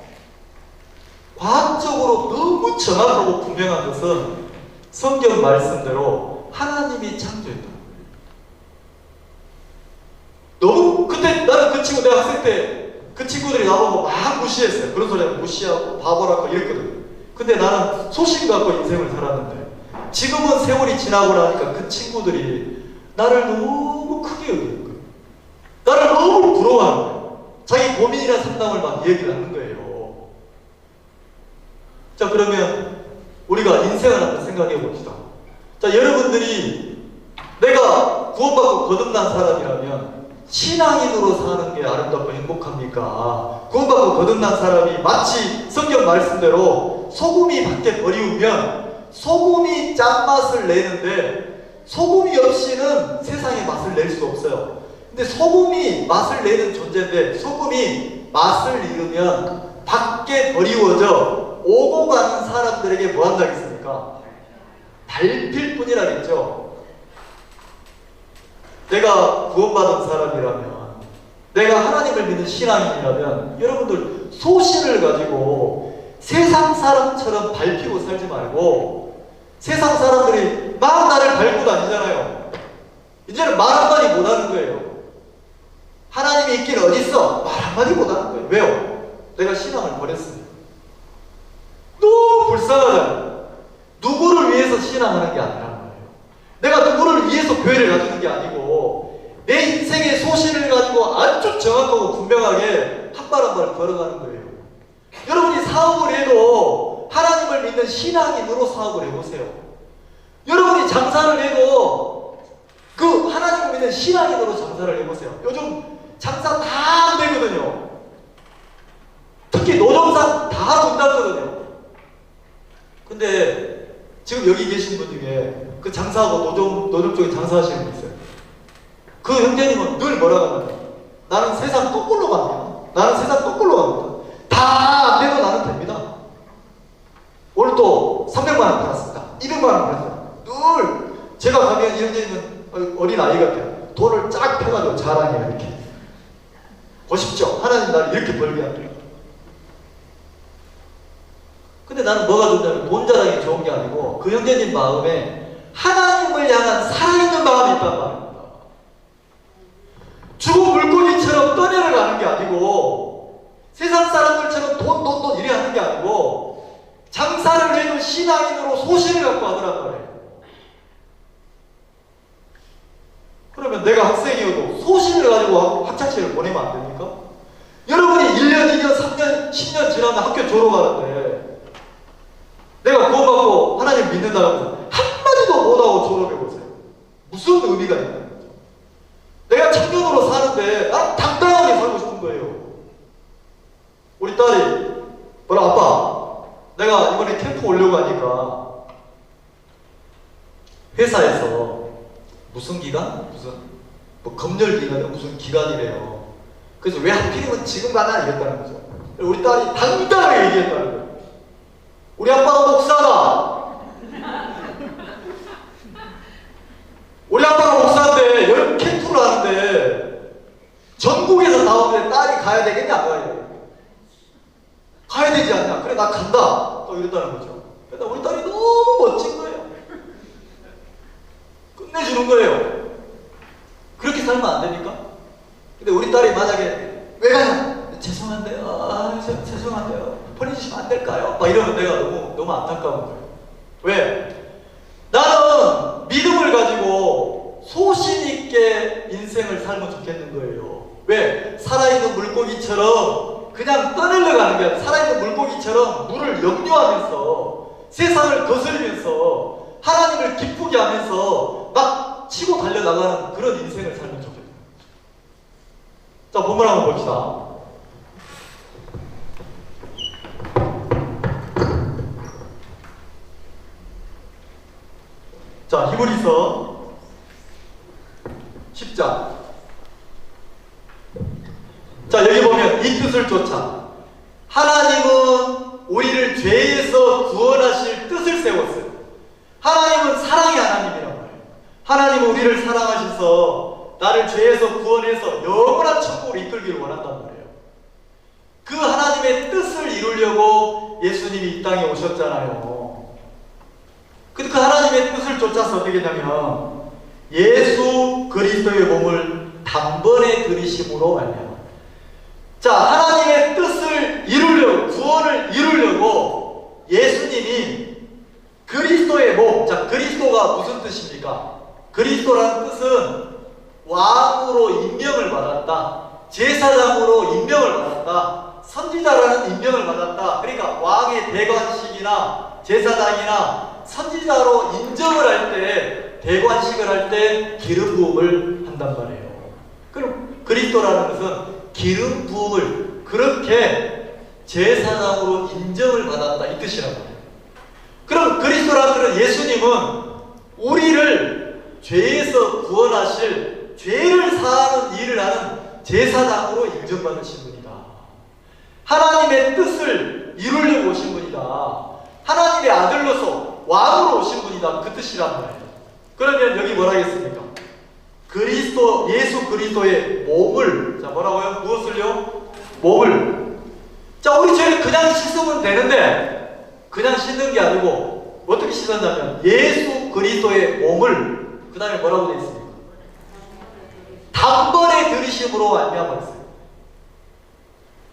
과학적으로 너무 정확하고 분명한 것은 성경 말씀대로 하나님이 창조했다. 너무, 그때 나는 그 친구, 내가 학생 때 그 친구들이 나보고 막 무시했어요. 그런 소리 하고 무시하고 바보라고 이랬거든. 근데 나는 소신 갖고 인생을 살았는데, 지금은 세월이 지나고 나니까 그 친구들이 나를 너무 크게 여기는 거예요. 나를 너무 부러워하는 거예요. 자기 고민이나 상담을 막 얘기를 하는 거예요. 자, 그러면 우리가 인생을 한번 생각해 봅시다. 자, 여러분들이 내가 구원받고 거듭난 사람이라면 신앙인으로 사는 게 아름답고 행복합니까? 구원받고 거듭난 사람이 마치 성경 말씀대로 소금이 밖에 버리우면 소금이 짠맛을 내는데, 소금이 없이는 세상에 맛을 낼 수 없어요. 근데 소금이 맛을 내는 존재인데, 소금이 맛을 잃으면 밖에 버리워져 오고 가는 사람들에게 뭐 한다겠습니까? 밟힐 뿐이라겠죠. 내가 구원받은 사람이라면, 내가 하나님을 믿는 신앙인이라면, 여러분들 소신을 가지고 세상 사람처럼 밟히고 살지 말고, 세상 사람들이 막 나를 밟고 다니잖아요. 이제는 말 한마디 못하는 거예요. 하나님이 있긴 어딨어? 말 한마디 못하는 거예요. 왜요? 내가 신앙을 버렸습니다. 너무 불쌍하잖아요. 누구를 위해서 신앙하는 게 아니라, 내가 누구를 위해서 교회를 가주는 게 아니고 내 인생의 한 발 한 발 걸어가는 거예요. 여러분이 사업을 해도 하나님을 믿는 신앙인으로 사업을 해보세요. 여러분이 장사를 해도 그 하나님을 믿는 신앙인으로 장사를 해보세요. 요즘 장사 다 안 되거든요. 특히 노점상 다 문 닫거든요. 근데 지금 여기 계신 분 중에 그 장사하고 노점 쪽에 장사하시는 분 있어요. 그 형제님은 늘 뭐라고 하냐면 나는 세상 거꾸로 갑니다. 나는 세상 거꾸로 갑니다. 다 안 돼도 나는 됩니다. 오늘 또 300만 원 팔았습니다. 200만 원 팔았어요. 늘 제가 가면 이 형제님은 어린 아이 같아요. 돈을 쫙 펴가지고 자랑해요. 이렇게 보십시오. 하나님 나를 이렇게 벌게 합니다. 근데 나는 뭐가 좋냐면 돈 자랑이 좋은 게 아니고 그 형제님 마음에 하나님을 향한 살아있는 마음이 있단 말입니다. 죽은 물고기처럼 떠내려가는 게 아니고 세상 사람들처럼 돈 이래 하는 게 아니고 장사를 해도 신앙인으로 소신을 갖고 하더란 말이에요. 그러면 내가 학생이어도 소신을 가지고 학창시절을 보내면 안 됩니까? 여러분이 1년, 2년, 3년, 10년 지나면 학교 졸업하는데 내가 구원받고 하나님 믿는다고 한마디도 못하고 졸업해보세요. 무슨 의미가 있나요? 내가 청년으로 사는데 난 당당하게 살고 싶은 거예요. 우리 딸이 뭐라 아빠 내가 이번에 캠프 오려고 하니까 회사에서 무슨 기간? 무슨 뭐 검열 기간이요? 무슨 기간이래요. 그래서 왜 하필이면 지금 가나 이랬다는 거죠. 우리 딸이 당당하게 얘기했다는 거예요. 우리 아빠가 목사다. 우리 아빠가 목사인데 여름 캠프를 하는데 전국에서 나오는데 딸이 가야 되겠냐 안 가야 되겠냐? 가야 되지 않냐? 그래 나 간다. 또 이랬다는 거죠. 그러니까 우리 딸이 너무 멋진 거예요. 끝내주는 거예요. 그렇게 살면 안 됩니까? 근데 우리 딸이 만약에 왜 가냐? 죄송한데요. 죄송한데요. 보내주시면 안 될까요? 막 이러면 내가 너무 안타까운 거예요. 왜? 나는 믿음을 가지고 소신 있게 인생을 살면 좋겠는 거예요. 왜? 살아있는 물고기처럼 그냥 떠내려가는 게 아니라 살아있는 물고기처럼 물을 역류하면서 세상을 거스르면서 하나님을 기쁘게 하면서 막 치고 달려나가는 그런 인생을 살면 좋겠다. 자, 본문 한번 봅시다. 자, 히브리서 10장. 자, 여기 보면 이 뜻을 쫓아. 하나님은 우리를 죄에서 구원하실 뜻을 세웠어요. 하나님은 사랑의 하나님이란 말이에요. 하나님은 우리를 사랑하셔서 나를 죄에서 구원해서 영원한 천국으로 이끌기를 원한단 말이에요. 그 하나님의 뜻을 이루려고 예수님이 이 땅에 오셨잖아요. 근데 그 하나님의 뜻을 쫓아서 어떻게 했냐면 예수 그리스도의 몸을 단번에 들이심으로 말미암아. 자, 하나님의 뜻을 이루려고, 구원을 이루려고 예수님이 그리스도의 몸, 자, 그리스도가 무슨 뜻입니까? 그리스도라는 뜻은 왕으로 임명을 받았다, 제사장으로 임명을 받았다, 선지자라는 임명을 받았다. 그러니까 왕의 대관식이나 제사장이나 선지자로 인정을 할 때, 대관식을 할 때 기름 부음을 한단 말이에요. 그럼 그리스도라는 것은 기름 부음을 그렇게 제사장으로 인정을 받았다 이 뜻이란 말이에요. 그럼 그리스도라는 것은 예수님은 우리를 죄에서 구원하실, 죄를 사하는 일을 하는 제사장으로 인정받으신 분이다. 하나님의 뜻을 이루려고 오신 분이다. 하나님의 아들로서 왕으로 오신 분이다. 그 뜻이란 말이에요. 그러면 여기 뭐라 하겠습니까? 그리스도, 예수 그리스도의 몸을, 자, 뭐라고요? 무엇을요? 몸을. 자, 우리 죄를 그냥 씻으면 되는데, 그냥 씻는 게 아니고, 어떻게 씻었냐면, 예수 그리스도의 몸을, 그 다음에 뭐라고 되어 있습니까? 단번에 들이심으로 말미암아 있어요.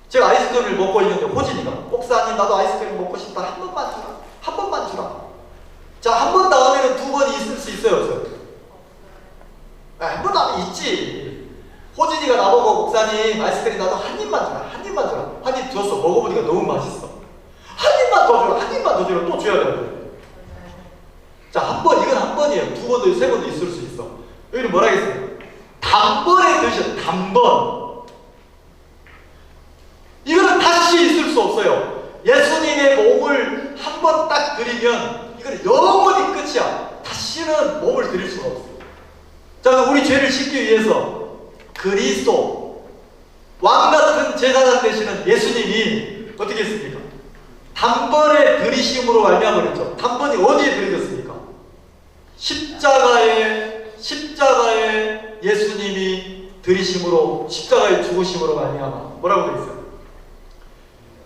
제가 아이스크림을 먹고 있는데, 호진이가, 목사님, 나도 아이스크림 먹고 싶다. 한 번만 주라. 한 번만 주라. 자, 한 번 다음에는 두 번이 있을 수 있어요, 없어요? 한 번 하면 있지. 호진이가 나보고 목사님 아이스크림 나도 한 입만 주라. 한 입만 줬어. 먹어보니까 너무 맛있어. 한 입만 더 줘라. 한 입만 더 줘라. 또 줘야 돼. 자, 한 번, 이건 한 번이에요. 두 번도, 세 번도 있을 수 있어. 여기는 뭐라 했어요? 단번에 드셔. 단번. 이거는 다시 있을 수 없어요. 예수님의 몸을 한 번 딱 드리면 이거는 영원히 끝이야. 다시는 몸을 드릴 수가 없어요. 자, 우리 죄를 씻기 위해서 그리스도 왕같은 제사장 되시는 예수님이 어떻게 했습니까? 단번에 들이심으로 말미암아 그랬죠. 단번이 어디에 들이셨습니까? 십자가에 예수님이 들이심으로, 십자가에 죽으심으로 말미암아 뭐라고 되어 있어요?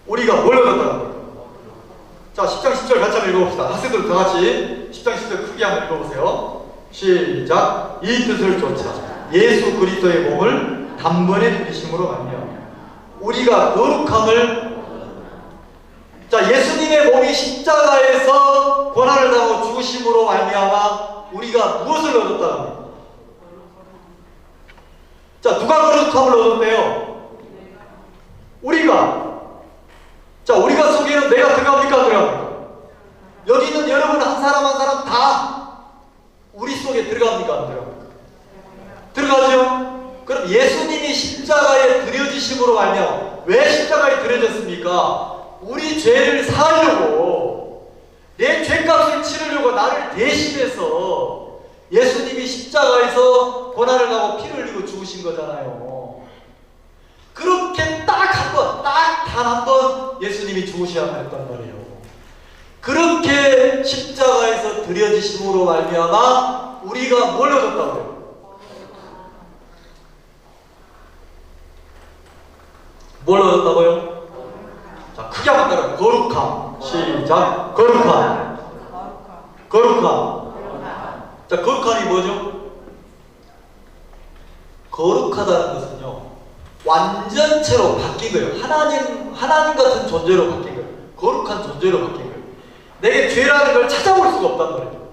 우리가 뭘 얻었다는 겁니까? 자, 10장 10절 같이 한번 읽어봅시다. 학생들 다 같이 10장 10절 크게 한번 읽어보세요. 시작. 이 뜻을 쫓아 예수 그리스도의 몸을 단번에 들이심으로 말미암아 우리가 거룩함을. 자, 예수님의 몸이 십자가에서 고난을 당하고 죽으심으로 말미암아 우리가 무엇을 얻었다는 겁니까? 자, 누가 거룩함을 얻었대요? 우리가. 자, 우리가 속에는 내가 들어갑니까? 안 들어갑니까? 여기 있는 여러분 한 사람 한 사람 다 우리 속에 들어갑니까? 안 들어갑니까? 들어가죠? 그럼 예수님이 십자가에 들여지심으로 말미암아 왜 십자가에 들여졌습니까? 우리 죄를 사하려고, 내 죄값을 치르려고 나를 대신해서 예수님이 십자가에서 고난을 당하고 피를 흘리고 죽으신 거잖아요. 그렇게 딱 한 번, 딱 단 한 번 예수님이 죽으셔야 했단 말이에요. 그렇게 십자가에서 들여지심으로 말미암아 우리가 뭘 얻었다고요? 뭘 얻었다고요? 자, 크게 한번 따라요. 거룩함. 시작. 거룩함. 거룩함. 자, 거룩함이 뭐죠? 거룩하다는 것은요, 완전체로 바뀐 거예요. 하나님 같은 존재로 바뀐 거예요. 거룩한 존재로 바뀐 거예요. 내게 죄라는 걸 찾아볼 수가 없단 말이에요.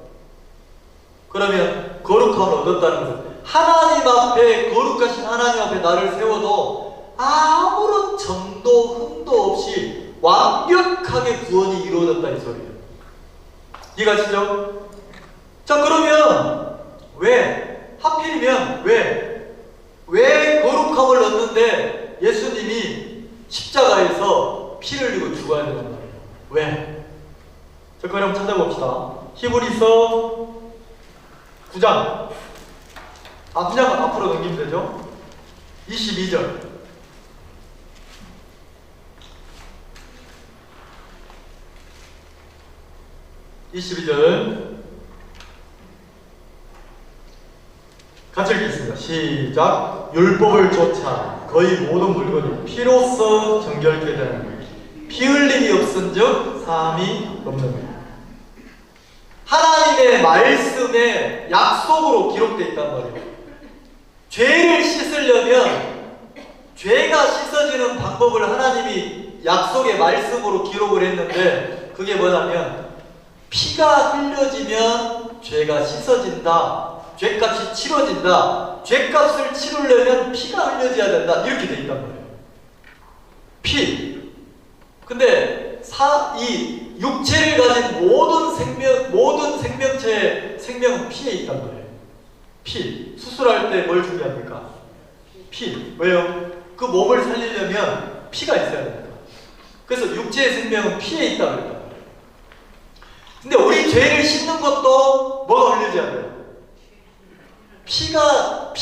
그러면 거룩함을 얻었다는 것은 하나님 앞에, 거룩하신 하나님 앞에 나를 세워도 아무런 점도 흠도 없이 완벽하게 구원이 이루어졌다 이 소리예요. 이해가시죠? 자, 그러면 왜 하필이면 왜 거룩함을 얻는데 예수님이 십자가에서 피를 흘리고 죽어야 되는 거예요? 왜? 자, 그럼 찾아봅시다. 히브리서 9장. 그냥 앞으로 넘기면 되죠? 22절. 22절 같이 읽겠습니다. 시작. 율법을 쫓아 거의 모든 물건이 피로써 정결케 되는 피 흘림이 없은즉 사함이 없는 하나님의 말씀에 약속으로 기록되어 있단 말이에요. 죄를 씻으려면 죄가 씻어지는 방법을 하나님이 약속의 말씀으로 기록을 했는데 그게 뭐냐면 피가 흘려지면 죄가 씻어진다. 죄값이 치러진다. 죄값을 치르려면 피가 흘려져야 된다. 이렇게 돼 있단 말이에요. 피. 근데 이 육체를 가진 모든 생명체의 생명은 피에 있단 말이에요. 피. 수술할 때 뭘 준비합니까? 피. 왜요? 그 몸을 살리려면 피가 있어야 됩니다. 그래서 육체의 생명은 피에 있다 그랬다. 근데 우리 죄를 씻는 것도 뭐가 흘려져야 돼요? 피가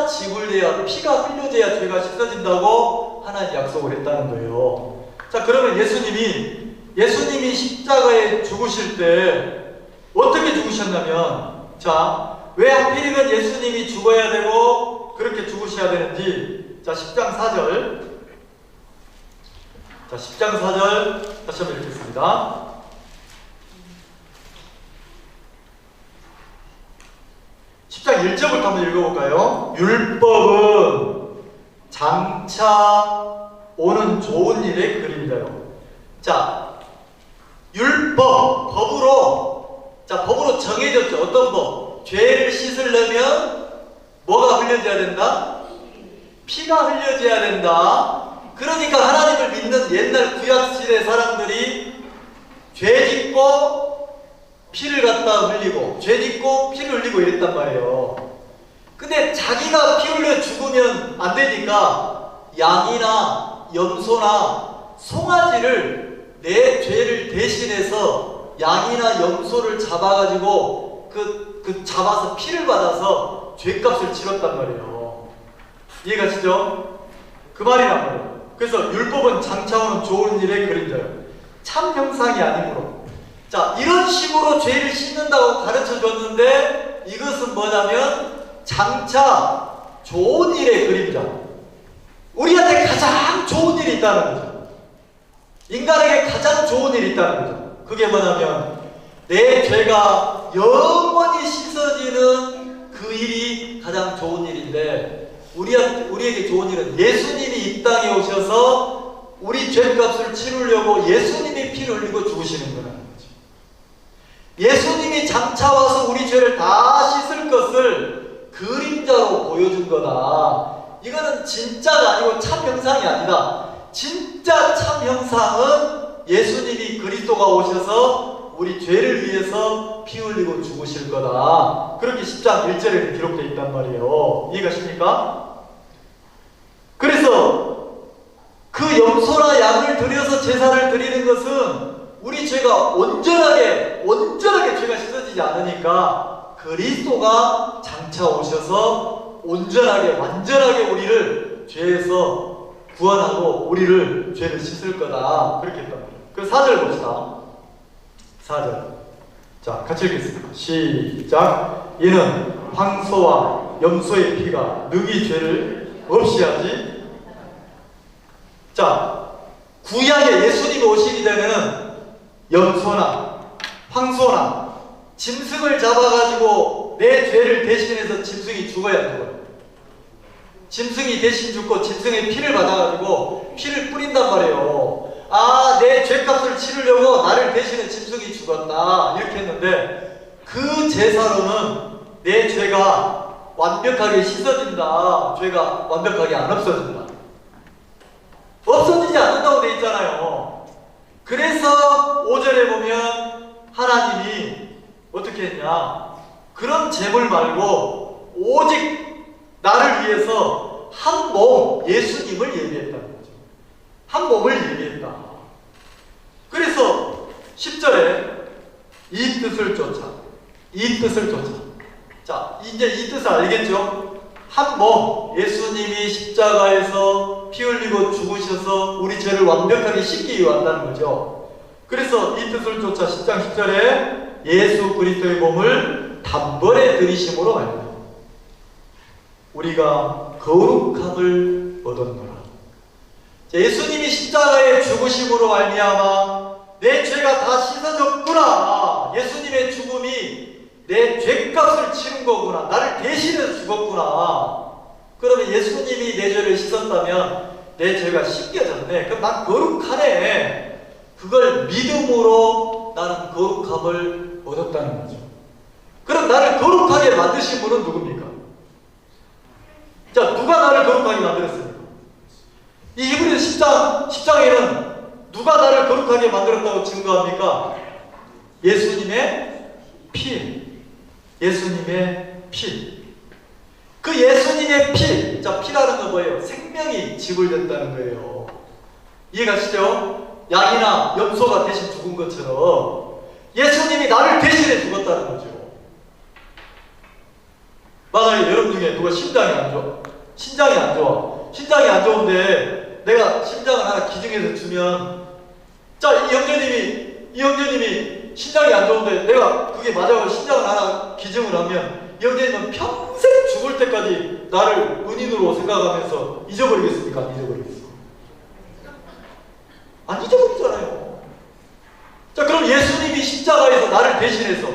지불돼야, 피가 흘려져야 죄가 씻어진다고 하나님 약속을 했다는 거예요. 자, 그러면 예수님이 십자가에 죽으실 때 어떻게 죽으셨냐면, 자, 왜 하필이면 예수님이 죽어야 되고 그렇게 죽으셔야 되는지, 자, 10장 4절. 자, 10장 4절 다시 한번 읽겠습니다. 10장 1절부터 한번 읽어볼까요? 율법은 장차 오는 좋은 일의 그림자요. 자, 율법, 법으로 정해졌죠. 어떤 법? 죄를 씻으려면 뭐가 흘려져야 된다? 피가 흘려져야 된다. 그러니까 하나님을 믿는 시대 사람들이 죄 짓고 피를 갖다 흘리고 죄 짓고 피를 흘리고 이랬단 말이에요. 근데 자기가 피 흘려 죽으면 안 되니까 양이나 염소나 송아지를 내 죄를 대신해서 양이나 염소를 잡아가지고 잡아서 피를 받아서 죄값을 치렀단 말이에요. 이해가시죠? 그 말이란 말이에요. 그래서 율법은 장차오는 좋은 일의 그림자예요. 참 형상이 아니므로. 자, 이런 식으로 죄를 씻는다고 가르쳐 줬는데 이것은 뭐냐면 장차 좋은 일의 그림자. 우리한테 가장 좋은 일이 있다는 거죠. 인간에게 가장 좋은 일이 있다는 거죠. 그게 뭐냐면 내 죄가 영원히 씻어지는 그 일이 가장 좋은 일인데 우리에게 좋은 일은 예수님이 이 땅에 오셔서 우리 죄값을 치르려고 예수님이 피를 흘리고 죽으시는 거라는 거죠. 예수님이 장차 와서 우리 죄를 다 씻을 것을 그림자로 보여준 거다. 이거는 진짜가 아니고 참 형상이 아니다. 진짜 참 형상은 예수님이 그리스도가 오셔서 우리 죄를 위해서 피 흘리고 죽으실 거다. 그렇게 10장 1절에 기록되어 있단 말이에요. 이해가십니까? 그래서 그 염소나 양을 들여서 제사를 드리는 것은 우리 죄가 온전하게 죄가 씻어지지 않으니까 그리스도가 장차 오셔서 온전하게 완전하게 우리를 죄에서 구원하고 우리를 죄를 씻을 거다. 그렇게 했단 말이에요. 그 4절 봅시다. 4절. 자, 같이 읽겠습니다. 시작. 이는 황소와 염소의 피가 능히 죄를 없이 하지. 자, 구약에 예수님이 오시기 전에는 염소나 황소나 짐승을 잡아가지고 내 죄를 대신해서 짐승이 죽어야 죽어요. 짐승이 대신 죽고 짐승의 피를 받아가지고 피를 뿌린단 말이에요. 아, 내 죄값을 치르려고 나를 대신해 짐승이 죽었다. 이렇게 했는데 그 제사로는 내 죄가 완벽하게 씻어진다. 죄가 완벽하게 안 없어진다. 없어지지 않는다고 돼 있잖아요. 그래서 5절에 보면 하나님이 어떻게 했냐. 그런 제물 말고 오직 나를 위해서 한 몸 예수님을 예비했다는 거죠. 한 몸을 예비했다. 그래서 10절에 이 뜻을 쫓아. 자, 이제 이 뜻을 알겠죠? 한 몸 예수님이 십자가에서 피 흘리고 죽으셔서 우리 죄를 완벽하게 씻기 위해 왔다는 거죠. 그래서 이 뜻을 쫓아 10장 10절에 예수 그리스도의 몸을 단번에 들이심으로 말합니다. 우리가 거룩함을 얻었노라. 예수님이 십자가에 죽으심으로 말미암아 내 죄가 다 씻어졌구나. 예수님의 죽음이 내 죄값을 치른 거구나. 나를 대신해서 죽었구나. 그러면 예수님이 내 죄를 씻었다면 내 죄가 씻겨졌네. 그럼 난 거룩하네. 그걸 믿음으로 나는 거룩함을 얻었다는 거죠. 그럼 나를 거룩하게 만드신 분은 누굽니까? 자, 누가 나를 거룩하게 만들었습니까? 이 히브리서 10장에는 누가 나를 거룩하게 만들었다고 증거합니까? 예수님의 피. 예수님의 피. 그 예수님의 피. 자, 피라는 건 뭐예요? 생명이 지불됐다는 거예요. 이해가시죠? 양이나 염소가 대신 죽은 것처럼 예수님이 나를 대신해 죽었다는 거죠. 만약에 여러분 중에 누가 심장이 안 좋아. 신장이 안 좋은데 내가 심장을 하나 기증해서 주면, 자, 이 형제님이 신장이 안 좋은데 내가 그게 맞아서 신장을 하나 기증을 하면 이 형제님은 평생 죽을 때까지 나를 은인으로 생각하면서 잊어버리겠습니까? 안 잊어버리겠어? 안 잊어버리잖아요. 자, 그럼 예수님이 십자가에서 나를 대신해서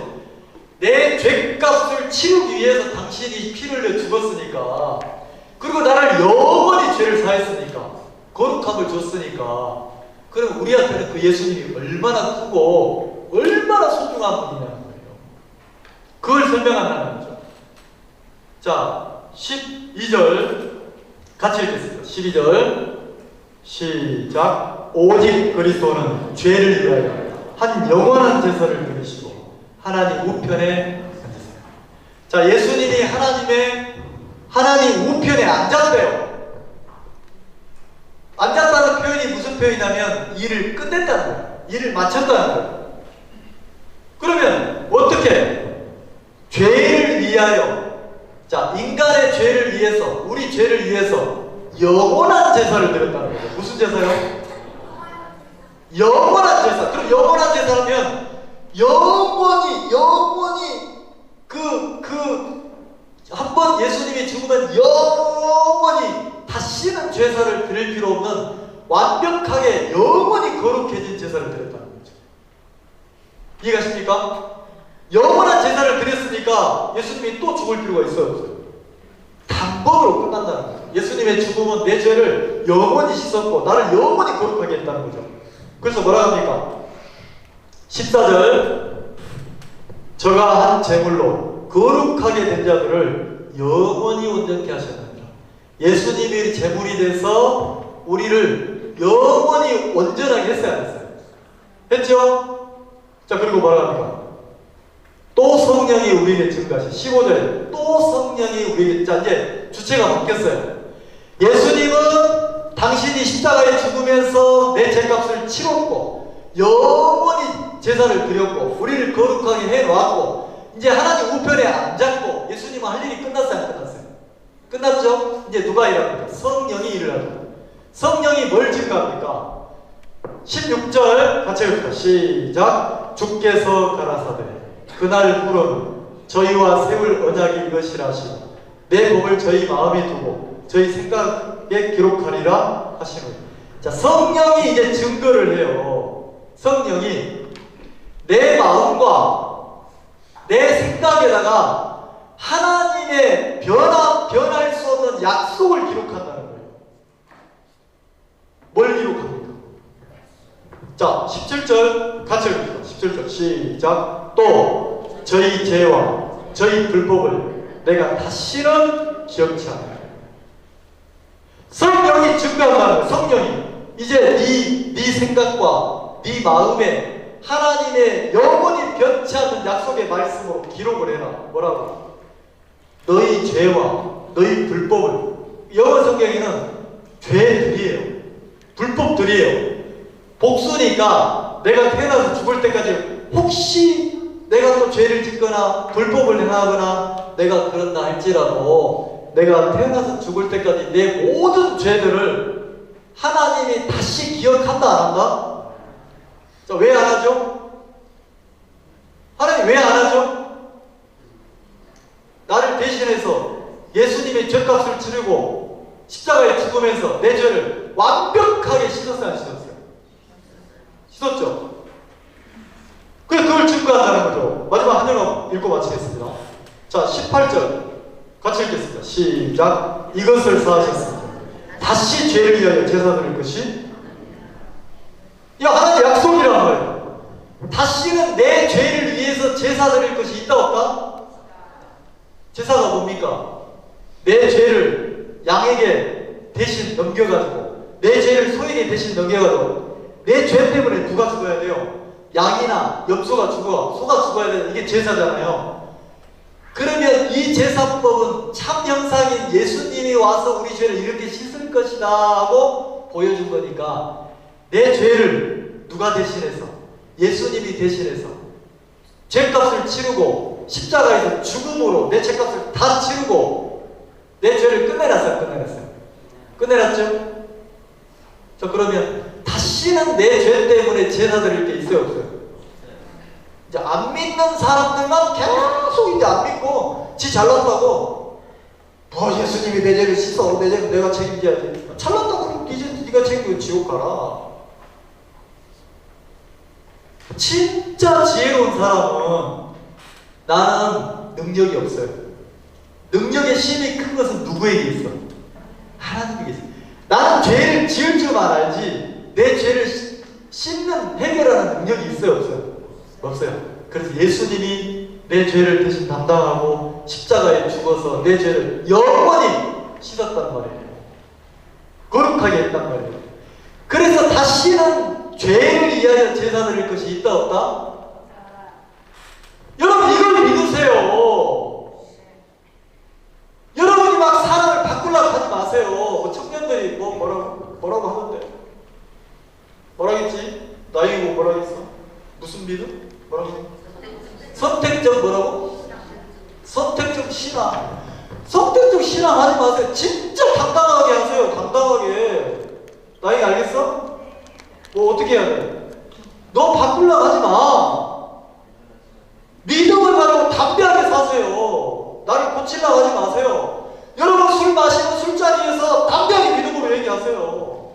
내 죄값을 치르기 위해서 당신이 피를 흘려 죽었으니까, 그리고 나를 영원히 죄를 사했으니까, 거룩함을 줬으니까, 그럼 우리한테는 그 예수님이 얼마나 크고 얼마나 소중한 분이냐는 거예요. 그걸 설명한다는 거죠. 자, 12절 같이 읽겠습니다. 12절 시작. 오직 그리스도는 죄를 위하여 한 영원한 제사를 드리시고 하나님 우편에 앉으세요. 자, 예수님이 하나님 우편에 앉았대요. 앉았다는 표현이 무슨 표현이냐면 일을 끝냈다는 거예요. 일을 마쳤다는 거예요. 그러면 어떻게? 죄를 위하여, 자, 인간의 죄를 위해서, 우리 죄를 위해서 영원한 제사를 드렸다는 거예요. 무슨 제사요? 영원한 제사. 그럼 영원한 제사라면 영원히 한 번 예수님이 죽으면 영원히 다시는 제사를 드릴 필요 없는 완벽하게 영원히 거룩해진 제사를 드렸다는 거죠. 이해가십니까? 영원한 제사를 드렸으니까 예수님이 또 죽을 필요가 있어요, 없어요? 단번으로 끝난다는 거죠. 예수님의 죽음은 내 죄를 영원히 씻었고 나를 영원히 거룩하게 했다는 거죠. 그래서 뭐라 합니까? 14절, 저가 한 제물로 거룩하게 된 자들을 영원히 온전케 하셨느니라. 예수님이 제물이 돼서 우리를 영원히 온전하게 했어야 했어요. 했죠? 자, 그리고 뭐라 합니까? 또 성령이 우리에게 증거하시. 15절에 또 성령이 우리에게, 자, 이제 주체가 바뀌었어요. 예수님은 당신이 십자가에 죽으면서 내 죄값을 치렀고 영원히 제사를 드렸고 우리를 거룩하게 해놓았고 이제 하나님 우편에 앉았고 예수님은 할 일이 끝났어요, 안 끝났어요? 끝났죠? 이제 누가 일합니까? 성령이 일을 하죠. 성령이 뭘 증거합니까? 16절 같이 읽읍시다. 시작. 주께서 가라사대 그날 후로는 저희와 세울 언약이 이것이라 하시고 내 법을 저희 마음에 두고 저희 생각에 기록하리라 하시노니. 자, 성령이 이제 증거를 해요. 성령이 내 마음과 내 생각에다가 하나님의 변할 수 없는 약속을 기록한다는 거예요. 뭘 기록합니까? 자, 17절 같이 읽읍시다. 17절 시작. 또 저희 죄와 저희 불법을 내가 다시는 기억치 않아요. 성령이 증거한다는 거예요. 성령이 이제 네 생각과 네 마음에 하나님의 영원히 변치 않는 약속의 말씀으로 기록을 해라. 뭐라고? 너희 죄와 너희 불법을, 영어 성경에는 죄들이에요. 불법들이에요. 복수니까 내가 태어나서 죽을 때까지 혹시 내가 또 죄를 짓거나 불법을 행하거나 내가 그런다 할지라도 내가 태어나서 죽을 때까지 내 모든 죄들을 하나님이 다시 기억한다 안 한다? 자, 왜 안 하죠? 하나님 왜 안 하죠? 나를 대신해서 예수님의 죄값을 치르고 십자가에 죽으면서 내 죄를 완벽하게 씻었어요, 안 씻었어요? 씻었죠? 그래서 그걸 증거한다는 거죠. 마지막 한 절 읽고 마치겠습니다. 자, 18절 같이 읽겠습니다. 시작. 이것을 사하셨습니다. 다시 죄를 위하여 제사 드릴 것이, 이거 하나님의 약속이란 거예요. 다시는 내 죄를 위해서 제사 드릴 것이 있다 없다? 제사가 뭡니까? 내 죄를 양에게 대신 넘겨가지고 내 죄를 소에게 대신 넘겨가지고 내 죄 때문에 누가 죽어야 돼요? 양이나 염소가 죽어, 소가 죽어야 되는 이게 제사잖아요. 그러면 이 제사법은 참 형상인 예수님이 와서 우리 죄를 이렇게 씻을 것이다 하고 보여준 거니까 내 죄를 누가 대신해서? 예수님이 대신해서 죄값을 치르고 십자가에서 죽음으로 내 죄값을 다 치르고 내 죄를 끝내놨어요, 끝내놨어요? 끝내놨죠? 자, 그러면 다시는 내 죄 때문에 제사 드릴 게 있어요, 없어요? 이제 안 믿는 사람들만 계속 이제 안 믿고 지 잘났다고 예수님이 내 죄를 씻어, 내 죄는 내가 책임져야지. 잘났다고 이제 네가 책임지고 지옥 가라. 진짜 지혜로운 사람은 나는 능력이 없어요. 능력의 힘이 큰 것은 누구에게 있어? 하나님에게 있어. 나는 죄를 지을 줄만 알지 내 죄를 씻는, 해결하는 능력이 있어요, 없어요? 없어요. 그래서 예수님이 내 죄를 대신 담당하고 십자가에 죽어서 내 죄를 영원히 씻었단 말이에요. 거룩하게 했단 말이에요. 그래서 다시는 죄를 위하여 제사 드릴 것이 있다 없다? 여러분 이걸 믿으세요. 여러분이 막 사람을 바꾸려고 하지 마세요. 뭐 청년들이 뭐라고 하는데? 뭐라겠지? 나이 뭐 뭐라겠어? 무슨 믿음? 뭐라고? 선택적 뭐라고? 선택적 신앙. 선택적 신앙 하지 마세요. 진짜 당당하게 하세요. 당당하게. 나이 알겠어? 뭐 어떻게 해야 돼? 너 바꾸려고 하지 마. 믿음을 가지고 담대하게 사세요. 나를 고치려고 하지 마세요. 여러분 술 마시고 술자리에서 담대하게 믿음으로 얘기하세요.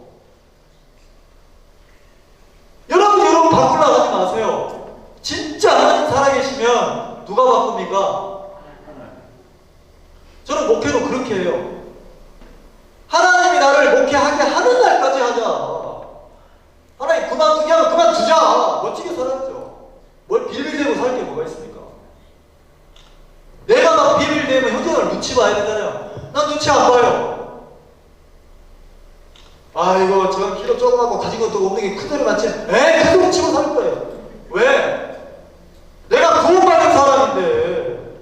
여러분 바꾸려고 하지 마세요. 진짜 하나님 살아계시면 누가 바꿉니까? 저는 목회도 그렇게 해요. 하나님이 나를 목회하게 하는 날까지 하자. 하나님 그만두게 하면 그만두자. 멋지게 살았죠. 뭘 빌빌대고 살 게 뭐가 있습니까? 내가 막 빌빌대면 형제들 눈치 봐야 되잖아요. 난 눈치 안 봐요. 아이고 저 키도 조그맣고 가진 것도 없는 게 큰 소리 많지. 그 소리 치고 살 거예요. 왜? 내가 구원받은 사람인데,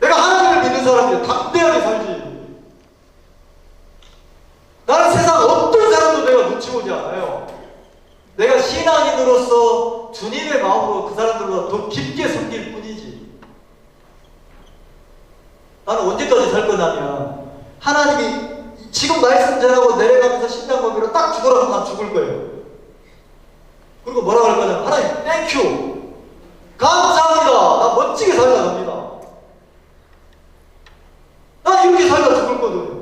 내가 하나님을 믿는 사람인데 담대하게 살지. 나는 세상 어떤 사람도 내가 눈치 보지 않아요. 내가 신앙인으로서 주님의 마음으로 그 사람들보다 더 깊게 섬길 뿐이지. 나는 언제까지 살 거냐면 하나님이 지금 말씀 전하고 내려가면서 신앙법으로 딱 죽으라고 난 죽을 거예요. 그리고 뭐라고 할 거냐면 하나님 땡큐 감사합니다. 나 멋지게 살다 갑니다. 난 이렇게 살다 죽을거든.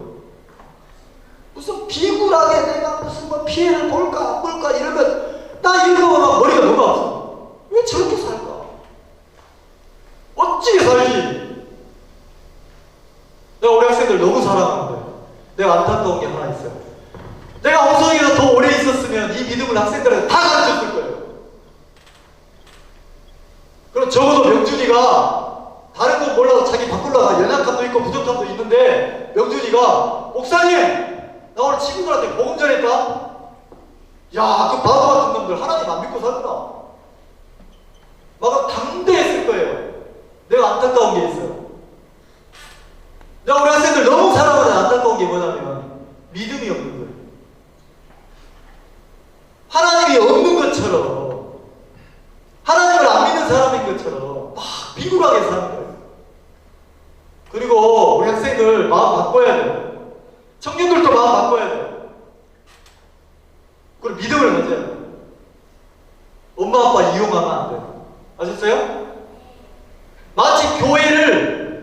무슨 비굴하게 내가 무슨 뭐 피해를 볼까 안 볼까 이러면 나 이거 보면 머리가 너무 아파. 왜 저렇게 살까? 멋지게 살지. 내가 우리 학생들 너무 사랑하는데 내가 안타까운 게 하나 있어요. 내가 홍성에서 더 오래 있었으면 이 믿음을 학생들한테 다 가르쳤을 거예요. 그럼 적어도 명준이가 다른 건 몰라도 자기 바꾸려고 연약함도 있고 부족함도 있는데 명준이가 목사님 나 오늘 친구들한테 복음 전했다? 야, 그 바보 같은 놈들 하나님 안 믿고 살구나. 막 당대했을 거예요. 내가 안타까운 게 있어요. 내가 우리 학생들 너무 사랑하는 안타까운 게 뭐냐면 믿음이 없는 거예요. 하나님이 없는 것처럼, 하나님을 안 믿는 사람인 것처럼 막 비굴하게 사는 거예요. 그리고 우리 학생들 마음 바꿔야 돼요. 청년들도 마음 바꿔야 돼요. 그리고 믿음을 가져야 돼요. 엄마 아빠 이용하면 안 돼요. 아셨어요? 마치 교회를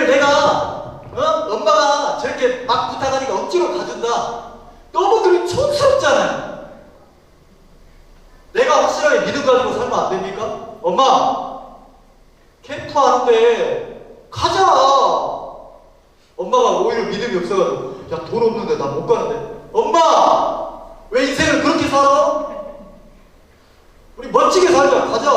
내가 엄마가 저렇게 막 부탁하니까 억지로 가준다. 너무들 촌스럽잖아요. 내가 확실하게 믿음 가지고 살면 안 됩니까? 엄마 캠프 하는데 가자. 엄마가 오히려 믿음이 없어가지고 야 돈 없는데 나 못 가는데. 엄마 왜 인생을 그렇게 살아? 우리 멋지게 살자. 가자.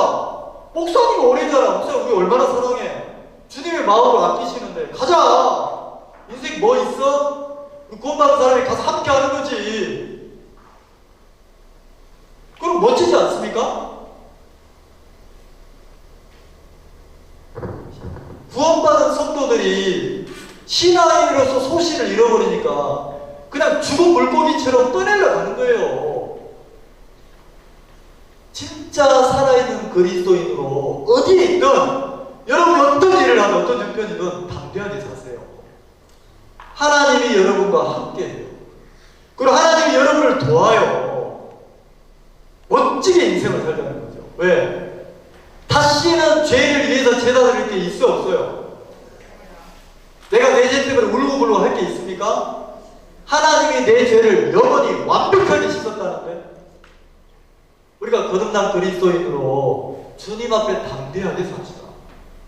목사님 오래잖아. 목사님 우리 얼마나 사랑해. 주님의 마음을 아끼시는데 가자. 인생 뭐 있어? 구원받은 사람이 가서 함께 하는 거지. 그럼 멋지지 않습니까? 구원받은 성도들이 신앙인으로서 소신을 잃어버리니까 그냥 죽은 물고기처럼 떠내려 가는 거예요. 진짜 살아있는 그리스도인으로 어디에 있든 여러분이 어떤 일을 하든 어떤 형편이든 담대하게 사세요. 하나님이 여러분과 함께해요. 그리고 하나님이 여러분을 도와요. 멋지게 인생을 살자는 거죠. 왜? 다시는 죄를 위해서 제사 드릴 게 있어 없어요? 내가 내 죄 때문에 울고불고 할 게 있습니까? 하나님이 내 죄를 영원히 완벽하게 씻었다는데 우리가 거듭난 그리스도인으로 주님 앞에 담대하게 삽시다.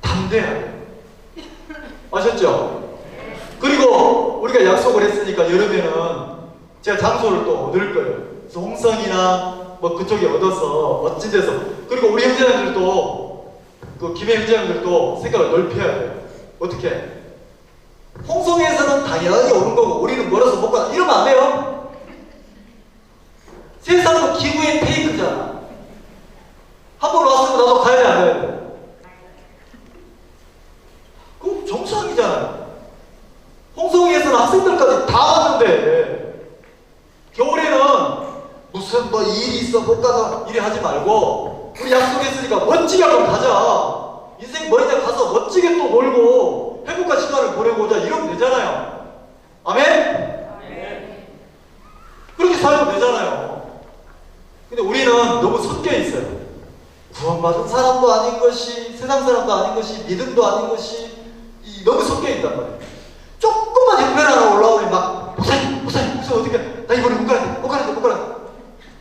담대하게. 아셨죠? 그리고 우리가 약속을 했으니까 여름에는 제가 장소를 또 얻을 거예요. 그래서 홍성이나 뭐 그쪽에 얻어서 멋진 데서, 그리고 우리 형제님들도 그 김해 형제님들도 생각을 넓혀야 돼요. 어떻게? 홍성에서는 당연하게 오는 거고 우리는 멀어서 못 가. 이러면 안 돼요. 무슨 뭐 일이 있어 못 가서 이래 하지 말고 우리 약속했으니까 멋지게 한번 가자. 인생 뭐냐 가서 멋지게 또 놀고 행복한 시간을 보내고 오자 이러면 되잖아요. 아멘? 그렇게 살면 되잖아요. 근데 우리는 너무 섞여 있어요. 구원받은 사람도 아닌 것이, 세상 사람도 아닌 것이, 믿음도 아닌 것이 너무 섞여 있단 말이에요. 조금만 형편 하나 올라오면 막 목사님 어떻게 나 이번에 못 가는데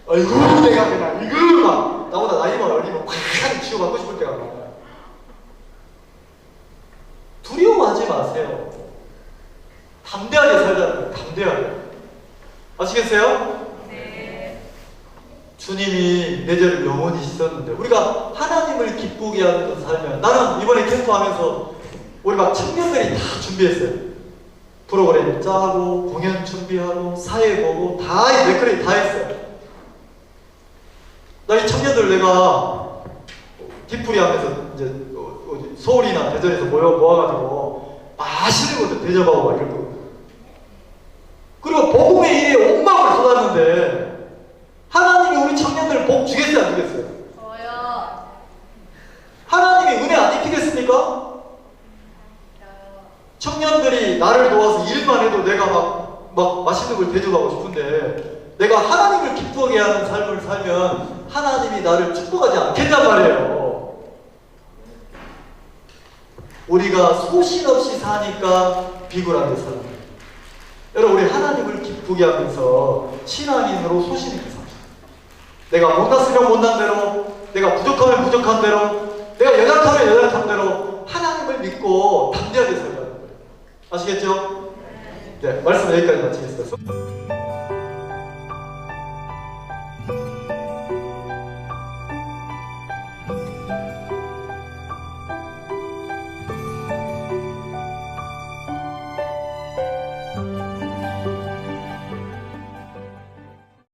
아이고 내가 그냥 이거 막 나보다 나이만 어리면 확 치워받고 싶을 때가 많아요. 두려워하지 마세요. 담대하게 살자는 거예요. 담대하게. 아시겠어요? 네. 주님이 내 죄를 영원히 씻었는데 우리가 하나님을 기쁘게 하는 살면, 나는 이번에 캠프하면서 우리 막 청년들이 다 준비했어요. 프로그램 짜고 공연 준비하고 사회 보고 다 맥거리 다 했어요. 나 이 청년들 내가 뒷풀이 하면서 이제 서울이나 대전에서 모아가지고 맛있는 것도 대접하고 막 이러고, 그리고 복음의 일에 온 마음을 쏟았는데 하나님이 우리 청년들 복 주겠어요 안 주겠어요? 저요. 하나님이 은혜 안 입히겠습니까? 저요. 청년들이 나를 도와서 일만 해도 내가 막 맛있는 걸 대접하고 싶은데 내가 하나님을 기쁘게 하는 삶을 살면 하나님이 나를 축복하지 않겠단 말이에요. 우리가 소신 없이 사니까 비굴하게 사는 거예요. 여러분, 우리 하나님을 기쁘게 하면서 신앙인으로 소신 있게 삽시다. 내가 못났으면 못난 대로, 내가 부족하면 부족한 대로, 내가 연약하면 연약한 대로 하나님을 믿고 담대하게 살자는 거예요. 아시겠죠? 네, 말씀 여기까지 마치겠습니다.